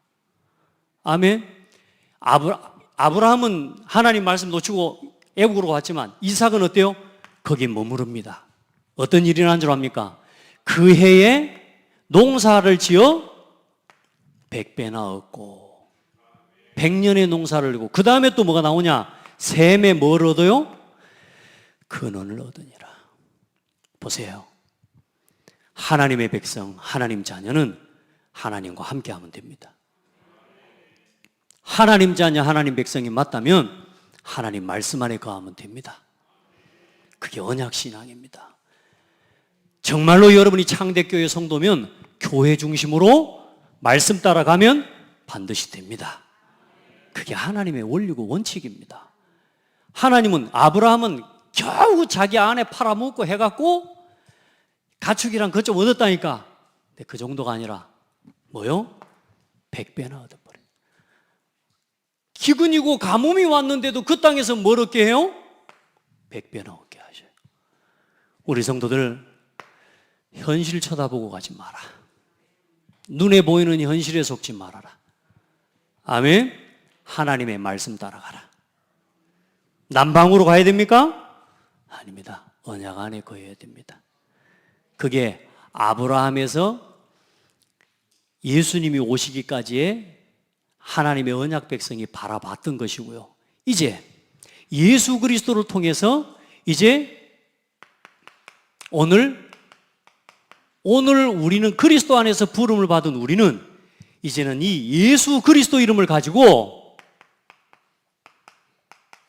아멘. 아브라함은 하나님 말씀 놓치고 애국으로 갔지만 이삭은 어때요? 거기 머무릅니다. 어떤 일이 난 줄 압니까? 그 해에 농사를 지어 100배나 얻고 100년의 농사를 이고 그 다음에 또 뭐가 나오냐? 셈에 뭘 얻어요? 근원을 얻으니라. 보세요. 하나님의 백성, 하나님 자녀는 하나님과 함께하면 됩니다. 하나님 자녀, 하나님 백성이 맞다면 하나님 말씀 안에 거하면 됩니다. 그게 언약신앙입니다. 정말로 여러분이 창대교회 성도면 교회 중심으로 말씀 따라가면 반드시 됩니다. 그게 하나님의 원리고 원칙입니다. 하나님은 아브라함은 겨우 자기 아내 팔아먹고 해갖고 가축이랑 그것 좀 얻었다니까. 근데 그 정도가 아니라 뭐요? 100배나 얻어버려요. 기근이고 가뭄이 왔는데도 그 땅에서 뭘 얻게 해요? 100배나 얻게 하셔요. 우리 성도들 현실 쳐다보고 가지 마라. 눈에 보이는 현실에 속지 말아라. 아멘. 하나님의 말씀 따라가라. 남방으로 가야 됩니까? 아닙니다. 언약 안에 거해야 됩니다. 그게 아브라함에서 예수님이 오시기까지의 하나님의 언약 백성이 바라봤던 것이고요. 이제 예수 그리스도를 통해서 이제 오늘 우리는 그리스도 안에서 부름을 받은 우리는 이제는 이 예수 그리스도 이름을 가지고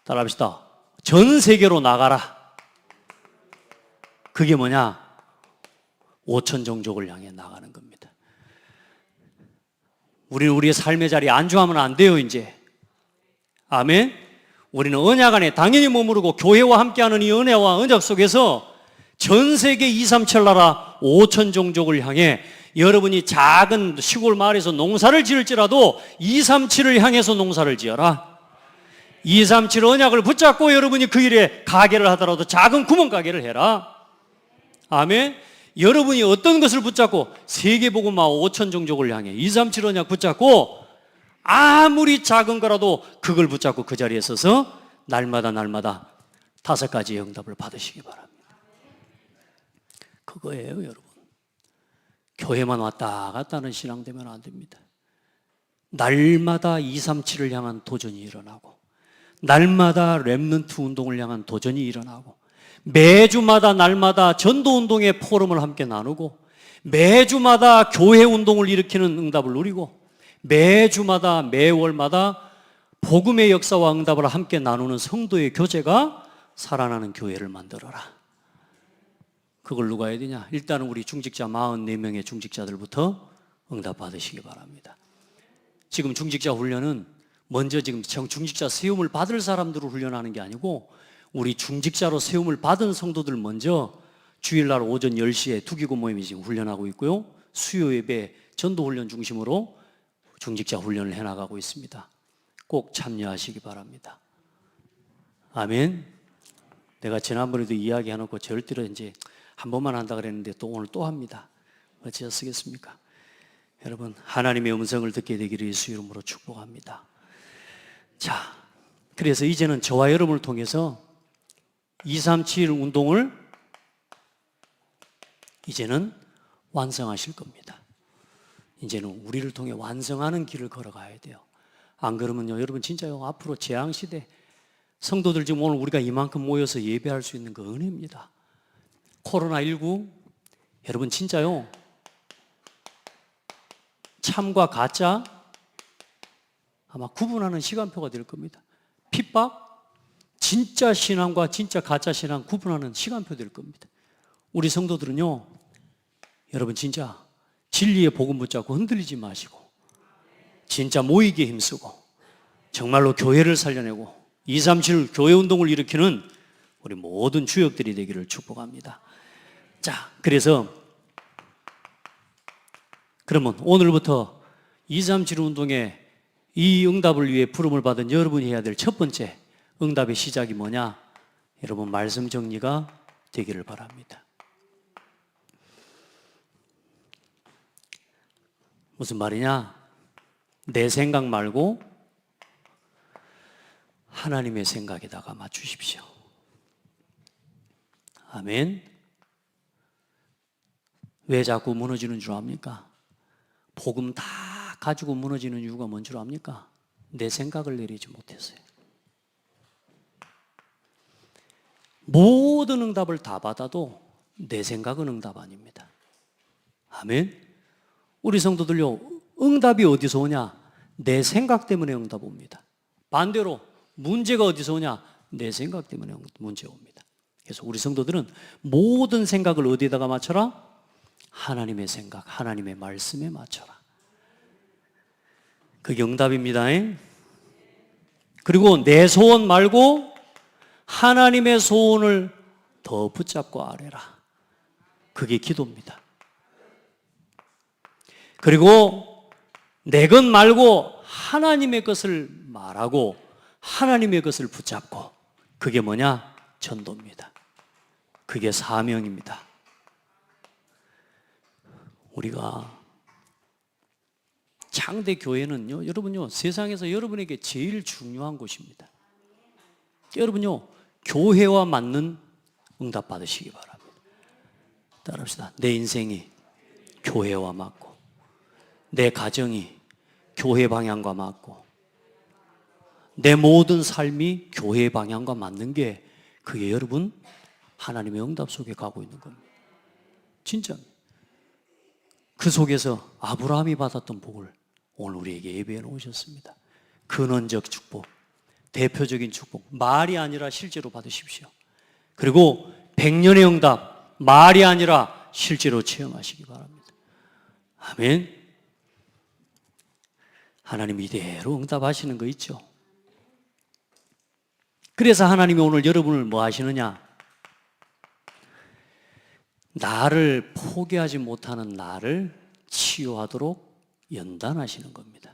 따라합시다. 전 세계로 나가라. 그게 뭐냐? 5천 종족을 향해 나가는 겁니다. 우리는 우리의 삶의 자리에 안주하면 안 돼요, 이제. 아멘. 우리는 언약 안에 당연히 머무르고 교회와 함께하는 이 은혜와 언약 속에서 전 세계 237 나라 5천 종족을 향해 여러분이 작은 시골 마을에서 농사를 지을지라도 237을 향해서 농사를 지어라. 237 언약을 붙잡고 여러분이 그 일에 가게를 하더라도 작은 구멍가게를 해라. 아멘. 여러분이 어떤 것을 붙잡고 세계복음화 5천 종족을 향해 237 언약 붙잡고 아무리 작은 거라도 그걸 붙잡고 그 자리에 서서 날마다 5가지의 응답을 받으시기 바랍니다. 그거예요, 여러분. 교회만 왔다 갔다 하는 신앙 되면 안 됩니다. 날마다 237을 향한 도전이 일어나고 날마다 렘넌트 운동을 향한 도전이 일어나고 매주마다 날마다 전도운동의 포럼을 함께 나누고 매주마다 교회 운동을 일으키는 응답을 누리고 매주마다 매월마다 복음의 역사와 응답을 함께 나누는 성도의 교제가 살아나는 교회를 만들어라. 그걸 누가 해야 되냐? 일단은 우리 중직자 44명의 중직자들부터 응답 받으시기 바랍니다. 지금 중직자 훈련은 먼저 지금 중직자 세움을 받을 사람들을 훈련하는 게 아니고 우리 중직자로 세움을 받은 성도들 먼저 주일날 오전 10시에 투기고 모임이 지금 훈련하고 있고요. 수요 예배 전도 훈련 중심으로 중직자 훈련을 해나가고 있습니다. 꼭 참여하시기 바랍니다. 아멘. 내가 지난번에도 이야기해놓고 절대로 이제 한 번만 한다 그랬는데 또 오늘 또 합니다. 어찌하시겠습니까? 여러분, 하나님의 음성을 듣게 되기를 예수 이름으로 축복합니다. 자, 그래서 이제는 저와 여러분을 통해서 237 운동을 이제는 완성하실 겁니다. 이제는 우리를 통해 완성하는 길을 걸어가야 돼요. 안 그러면요, 여러분 진짜요, 앞으로 재앙시대 성도들 지금 오늘 우리가 이만큼 모여서 예배할 수 있는 그 은혜입니다. 코로나19 여러분 진짜요, 참과 가짜 아마 구분하는 시간표가 될 겁니다. 핍박, 진짜 신앙과 진짜 가짜 신앙 구분하는 시간표 될 겁니다. 우리 성도들은요, 여러분 진짜 진리의 복음 붙잡고 흔들리지 마시고 진짜 모이기에 힘쓰고 정말로 교회를 살려내고 237 교회 운동을 일으키는 우리 모든 주역들이 되기를 축복합니다. 자, 그래서 그러면 오늘부터 237 운동에 이 응답을 위해 부름을 받은 여러분이 해야 될 첫 번째 응답의 시작이 뭐냐? 여러분 말씀 정리가 되기를 바랍니다. 무슨 말이냐? 내 생각 말고 하나님의 생각에다가 맞추십시오. 아멘. 왜 자꾸 무너지는 줄 압니까? 복음 다 가지고 무너지는 이유가 뭔 줄 압니까? 내 생각을 내리지 못했어요. 모든 응답을 다 받아도 내 생각은 응답 아닙니다. 아멘. 우리 성도들요, 응답이 어디서 오냐? 내 생각 때문에 응답 옵니다. 반대로 문제가 어디서 오냐? 내 생각 때문에 문제가 옵니다. 그래서 우리 성도들은 모든 생각을 어디에다가 맞춰라? 하나님의 생각, 하나님의 말씀에 맞춰라. 그게 응답입니다. 그리고 내 소원 말고 하나님의 소원을 더 붙잡고 아뢰라. 그게 기도입니다. 그리고 내 것 말고 하나님의 것을 말하고 하나님의 것을 붙잡고, 그게 뭐냐? 전도입니다. 그게 사명입니다. 우리가 창대 교회는요, 여러분요, 세상에서 여러분에게 제일 중요한 곳입니다. 여러분요, 교회와 맞는 응답 받으시기 바랍니다. 따라합시다. 내 인생이 교회와 맞고, 내 가정이 교회 방향과 맞고, 내 모든 삶이 교회 방향과 맞는 게, 그게 여러분 하나님의 응답 속에 가고 있는 겁니다. 진짜입니다. 그 속에서 아브라함이 받았던 복을 오늘 우리에게 예배해 놓으셨습니다. 근원적 축복, 대표적인 축복, 말이 아니라 실제로 받으십시오. 그리고 100년의 응답, 말이 아니라 실제로 체험하시기 바랍니다. 아멘. 하나님 이대로 응답하시는 거 있죠. 그래서 하나님이 오늘 여러분을 뭐 하시느냐? 나를 포기하지 못하는 나를 치유하도록 연단하시는 겁니다.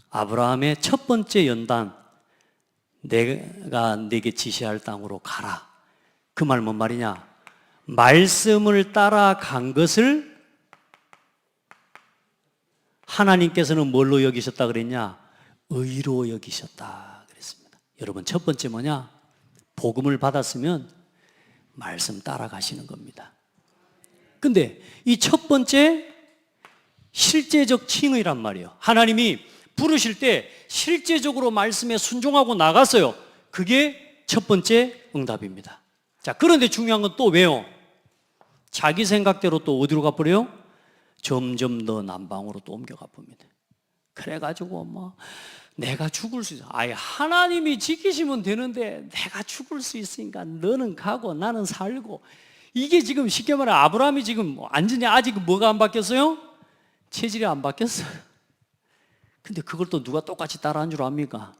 아브라함의 첫 번째 연단, 내가 네게 지시할 땅으로 가라. 그 말 뭔 말이냐? 말씀을 따라간 것을 하나님께서는 뭘로 여기셨다 그랬냐? 의로 여기셨다 그랬습니다. 여러분, 첫 번째 뭐냐? 복음을 받았으면 말씀 따라가시는 겁니다. 근데 이 첫 번째 실제적 칭의란 말이에요. 하나님이 부르실 때 실제적으로 말씀에 순종하고 나갔어요. 그게 첫 번째 응답입니다. 자, 그런데 중요한 건 또 왜요? 자기 생각대로 또 어디로 가버려요? 점점 더 남방으로 또 옮겨가 봅니다. 그래가지고 뭐 내가 죽을 수 있어. 아예 하나님이 지키시면 되는데 내가 죽을 수 있으니까 너는 가고 나는 살고. 이게 지금 쉽게 말해 아브라함이 지금 완전히 아직 뭐가 안 바뀌었어요? 체질이 안 바뀌었어요. 근데 그걸 또 누가 똑같이 따라한 줄 압니까?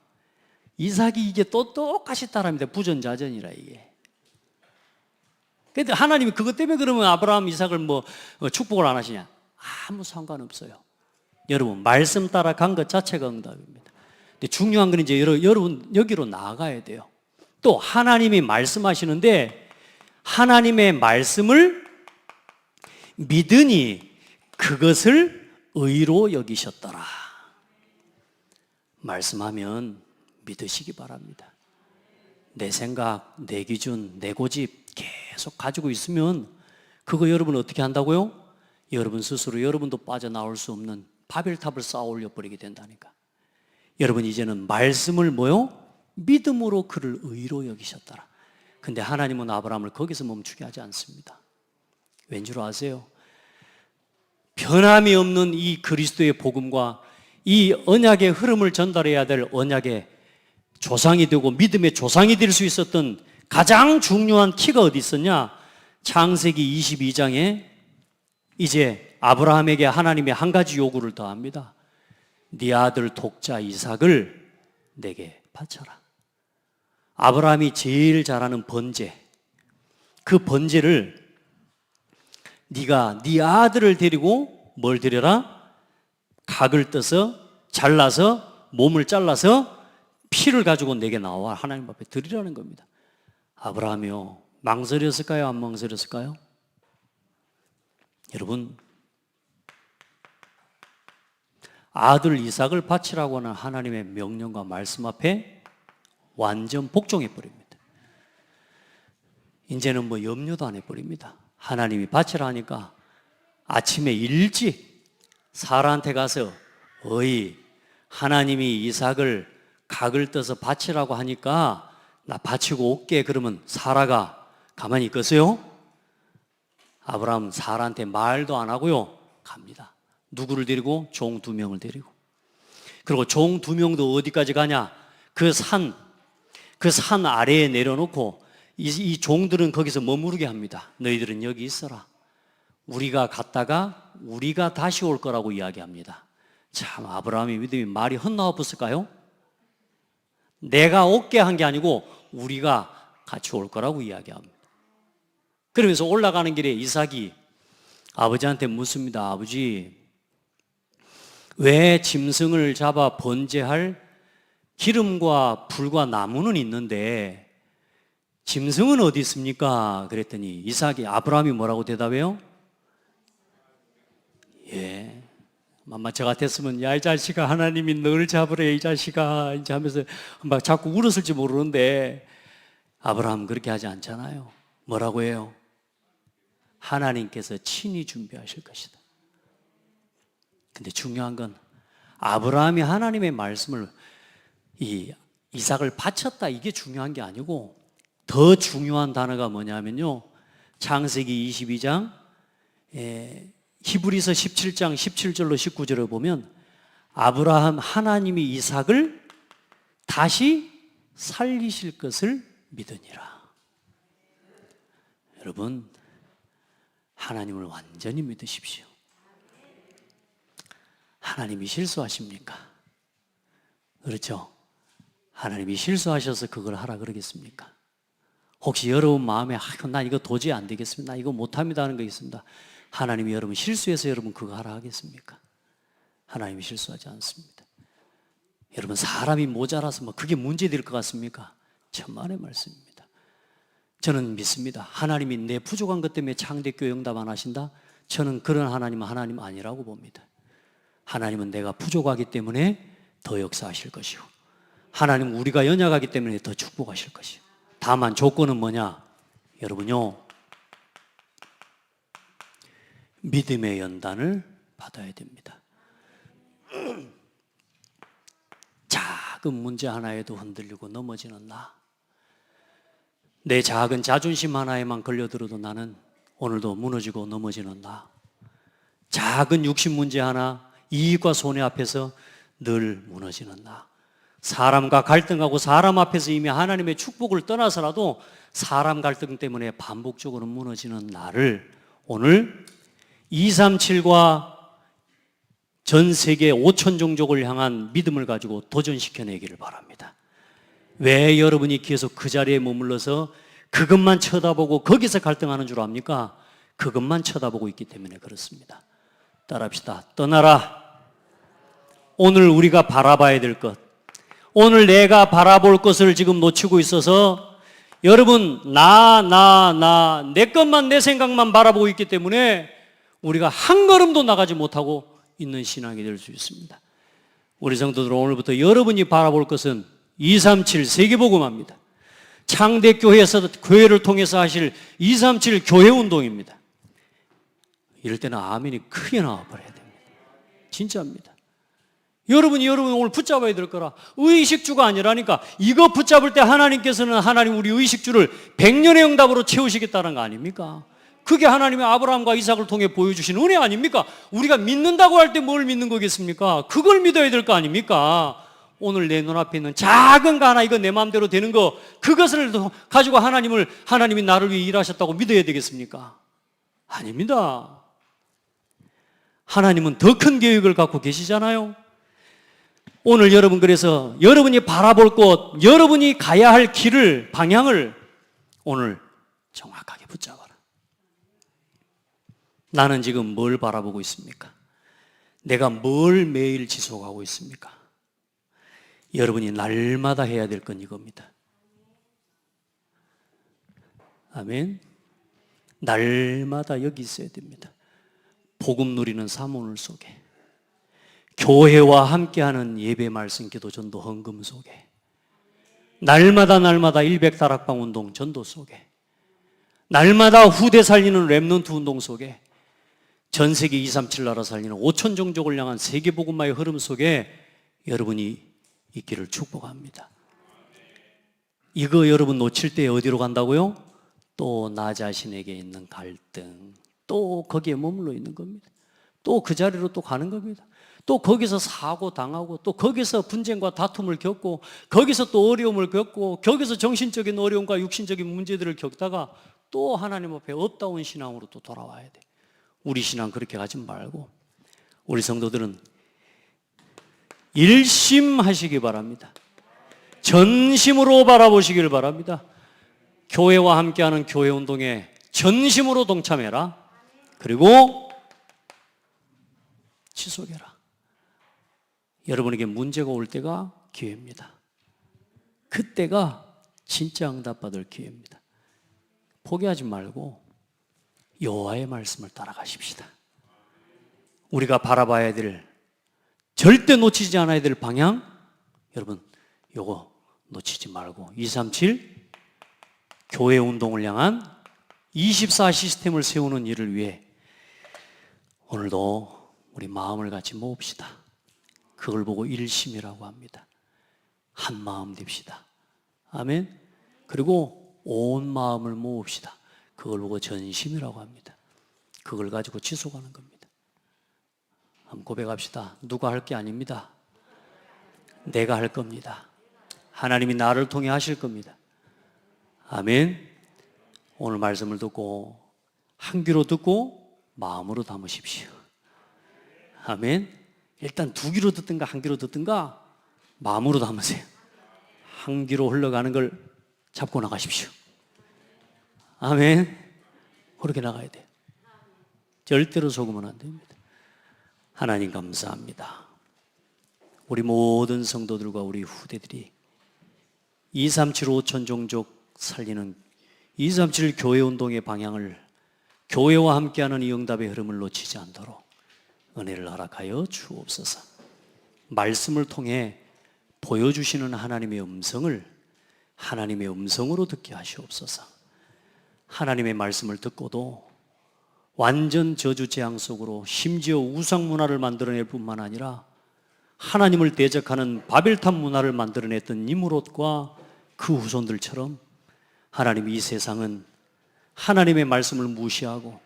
이삭이 이게 또 똑같이 따라합니다. 부전자전이라 이게. 근데 하나님이 그것 때문에 그러면 아브라함, 이삭을 뭐 축복을 안 하시냐? 아무 상관없어요. 여러분 말씀 따라 간 것 자체가 응답입니다. 근데 중요한 건 이제 여러분 여기로 나아가야 돼요. 또 하나님이 말씀하시는데 하나님의 말씀을 믿으니 그것을 의로 여기셨더라. 말씀하면 믿으시기 바랍니다. 내 생각, 내 기준, 내 고집 계속 가지고 있으면 그거 여러분 어떻게 한다고요? 여러분 스스로 여러분도 빠져나올 수 없는 바벨탑을 쌓아 올려버리게 된다니까. 여러분 이제는 말씀을 뭐요? 믿음으로 그를 의로 여기셨더라. 근데 하나님은 아브라함을 거기서 멈추게 하지 않습니다. 왠 줄 아세요? 변함이 없는 이 그리스도의 복음과 이 언약의 흐름을 전달해야 될 언약의 조상이 되고 믿음의 조상이 될 수 있었던 가장 중요한 키가 어디 있었냐? 창세기 22장에 이제 아브라함에게 하나님이 한 가지 요구를 더합니다. 네 아들 독자 이삭을 내게 바쳐라. 아브라함이 제일 잘하는 번제, 그 번제를 네가 네 아들을 데리고 뭘 드려라? 각을 떠서 잘라서 몸을 잘라서 피를 가지고 내게 나와 하나님 앞에 드리라는 겁니다. 아브라함이요, 망설였을까요? 안 망설였을까요? 여러분, 아들 이삭을 바치라고 하는 하나님의 명령과 말씀 앞에 완전 복종해 버립니다. 이제는 뭐 염려도 안 해버립니다. 하나님이 바치라 하니까 아침에 일찍 사라한테 가서 어이, 하나님이 이삭을 각을 떠서 바치라고 하니까 나 바치고 올게. 그러면 사라가 가만히 있겠어요? 아브라함 사라한테 말도 안 하고요 갑니다. 누구를 데리고? 종 2명을 데리고. 그리고 종 2명도 어디까지 가냐? 그 산 아래에 내려놓고 이 종들은 거기서 머무르게 합니다. 너희들은 여기 있어라. 우리가 갔다가 우리가 다시 올 거라고 이야기합니다. 참 아브라함의 믿음이 말이 헛나왔을까요? 내가 올게 한 게 아니고 우리가 같이 올 거라고 이야기합니다. 그러면서 올라가는 길에 이삭이 아버지한테 묻습니다. 아버지, 왜 짐승을 잡아 번제할 기름과 불과 나무는 있는데 짐승은 어디 있습니까? 그랬더니 이삭이, 아브라함이 뭐라고 대답해요? 예, 맘마 저 같았으면 야 이 자식아 하나님이 널 잡으래 이 자식아 이제 하면서 막 자꾸 울었을지 모르는데 아브라함 그렇게 하지 않잖아요. 뭐라고 해요? 하나님께서 친히 준비하실 것이다. 근데 중요한 건 아브라함이 하나님의 말씀을 이삭을 바쳤다 이게 중요한 게 아니고 더 중요한 단어가 뭐냐면요, 창세기 22장 히브리서 17장 17절로 19절을 보면 아브라함 하나님이 이삭을 다시 살리실 것을 믿으니라. 여러분 하나님을 완전히 믿으십시오. 하나님이 실수하십니까? 그렇죠? 하나님이 실수하셔서 그걸 하라 그러겠습니까? 혹시 여러분 마음에 난 이거 도저히 안 되겠습니다, 나 이거 못합니다 하는 거 있습니다. 하나님이 여러분 실수해서 여러분 그거 하라 하겠습니까? 하나님이 실수하지 않습니다. 여러분 사람이 모자라서 뭐 그게 문제될 것 같습니까? 천만의 말씀입니다. 저는 믿습니다. 하나님이 내 부족한 것 때문에 창대교회 응답 안 하신다? 저는 그런 하나님은 하나님 아니라고 봅니다. 하나님은 내가 부족하기 때문에 더 역사하실 것이고 하나님은 우리가 연약하기 때문에 더 축복하실 것이고 다만 조건은 뭐냐? 여러분요, 믿음의 연단을 받아야 됩니다. 작은 문제 하나에도 흔들리고 넘어지는 나, 내 작은 자존심 하나에만 걸려들어도 나는 오늘도 무너지고 넘어지는 나, 작은 육신 문제 하나, 이익과 손해 앞에서 늘 무너지는 나, 사람과 갈등하고 사람 앞에서 이미 하나님의 축복을 떠나서라도 사람 갈등 때문에 반복적으로 무너지는 나를 오늘 237과 전 세계 5천 종족을 향한 믿음을 가지고 도전시켜내기를 바랍니다. 왜 여러분이 계속 그 자리에 머물러서 그것만 쳐다보고 거기서 갈등하는 줄 압니까? 그것만 쳐다보고 있기 때문에 그렇습니다. 따라합시다. 떠나라. 오늘 우리가 바라봐야 될 것, 오늘 내가 바라볼 것을 지금 놓치고 있어서 여러분 내 것만 내 생각만 바라보고 있기 때문에 우리가 한 걸음도 나가지 못하고 있는 신앙이 될 수 있습니다. 우리 성도들 오늘부터 여러분이 바라볼 것은 237 세계복음화입니다. 창대교회에서 교회를 통해서 하실 237 교회운동입니다. 이럴 때는 아멘이 크게 나와버려야 됩니다. 진짜입니다. 여러분이 오늘 붙잡아야 될 거라. 의식주가 아니라니까. 이거 붙잡을 때 하나님께서는 하나님 우리 의식주를 100년의 응답으로 채우시겠다는 거 아닙니까? 그게 하나님의 아브라함과 이삭을 통해 보여주신 은혜 아닙니까? 우리가 믿는다고 할 때 뭘 믿는 거겠습니까? 그걸 믿어야 될 거 아닙니까? 오늘 내 눈앞에 있는 작은 거 하나, 이거 내 마음대로 되는 거, 그것을 가지고 하나님이 나를 위해 일하셨다고 믿어야 되겠습니까? 아닙니다. 하나님은 더 큰 계획을 갖고 계시잖아요. 오늘 여러분, 그래서 여러분이 바라볼 곳, 여러분이 가야 할 길을, 방향을 오늘 정확하게 붙잡아라. 나는 지금 뭘 바라보고 있습니까? 내가 뭘 매일 지속하고 있습니까? 여러분이 날마다 해야 될 건 이겁니다. 아멘. 날마다 여기 있어야 됩니다. 복음 누리는 사모늘 속에, 교회와 함께하는 예배 말씀 기도 전도 헌금 속에, 날마다 100다락방 운동 전도 속에, 날마다 후대 살리는 렘넌트 운동 속에, 전 세계 237 나라 살리는 5천 종족을 향한 세계 복음화의 흐름 속에 여러분이 있기를 축복합니다. 이거 여러분 놓칠 때 어디로 간다고요? 또 나 자신에게 있는 갈등, 또 거기에 머물러 있는 겁니다. 또 그 자리로 또 가는 겁니다. 또 거기서 사고 당하고, 또 거기서 분쟁과 다툼을 겪고, 거기서 또 어려움을 겪고, 거기서 정신적인 어려움과 육신적인 문제들을 겪다가 또 하나님 앞에 업다운 신앙으로 또 돌아와야 돼. 우리 신앙 그렇게 가지 말고 우리 성도들은 일심하시기 바랍니다. 전심으로 바라보시길 바랍니다. 교회와 함께하는 교회운동에 전심으로 동참해라. 그리고 지속해라. 여러분에게 문제가 올 때가 기회입니다. 그때가 진짜 응답받을 기회입니다. 포기하지 말고 여호와의 말씀을 따라가십시다. 우리가 바라봐야 될, 절대 놓치지 않아야 될 방향, 여러분 요거 놓치지 말고 237 교회 운동을 향한 24 시스템을 세우는 일을 위해 오늘도 우리 마음을 같이 모읍시다. 그걸 보고 일심이라고 합니다. 한 마음 됩시다. 아멘. 그리고 온 마음을 모읍시다. 그걸 보고 전심이라고 합니다. 그걸 가지고 지속하는 겁니다. 한번 고백합시다. 누가 할 게 아닙니다. 내가 할 겁니다. 하나님이 나를 통해 하실 겁니다. 아멘. 오늘 말씀을 듣고 한 귀로 듣고 마음으로 담으십시오. 아멘. 일단 두 귀로 듣든가 한 귀로 듣든가 마음으로 담으세요. 한 귀로 흘러가는 걸 잡고 나가십시오. 아멘. 그렇게 나가야 돼요. 절대로 속으면 안 됩니다. 하나님 감사합니다. 우리 모든 성도들과 우리 후대들이 237 5천 종족 살리는 237 교회운동의 방향을, 교회와 함께하는 이 응답의 흐름을 놓치지 않도록 은혜를 허락하여 주옵소서. 말씀을 통해 보여주시는 하나님의 음성을 하나님의 음성으로 듣게 하시옵소서. 하나님의 말씀을 듣고도 완전 저주 재앙 속으로, 심지어 우상 문화를 만들어낼 뿐만 아니라 하나님을 대적하는 바벨탑 문화를 만들어냈던 니므롯과 그 후손들처럼 하나님, 이 세상은 하나님의 말씀을 무시하고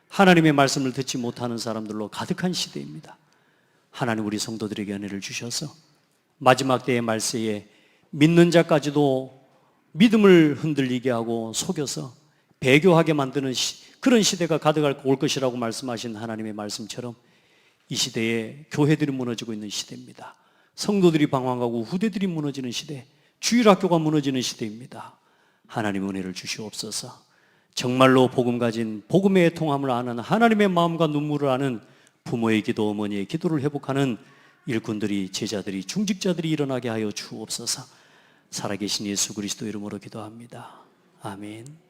하나님의 말씀을 듣지 못하는 사람들로 가득한 시대입니다. 하나님, 우리 성도들에게 은혜를 주셔서 마지막 때의 말세에 믿는 자까지도 믿음을 흔들리게 하고 속여서 배교하게 만드는 그런 시대가 가득할 올 것이라고 말씀하신 하나님의 말씀처럼 이 시대에 교회들이 무너지고 있는 시대입니다. 성도들이 방황하고 후대들이 무너지는 시대, 주일학교가 무너지는 시대입니다. 하나님 은혜를 주시옵소서. 정말로 복음 가진 복음의 통함을 아는 하나님의 마음과 눈물을 아는 부모의 기도, 어머니의 기도를 회복하는 일꾼들이, 제자들이, 중직자들이 일어나게 하여 주옵소서. 살아계신 예수 그리스도 이름으로 기도합니다. 아멘.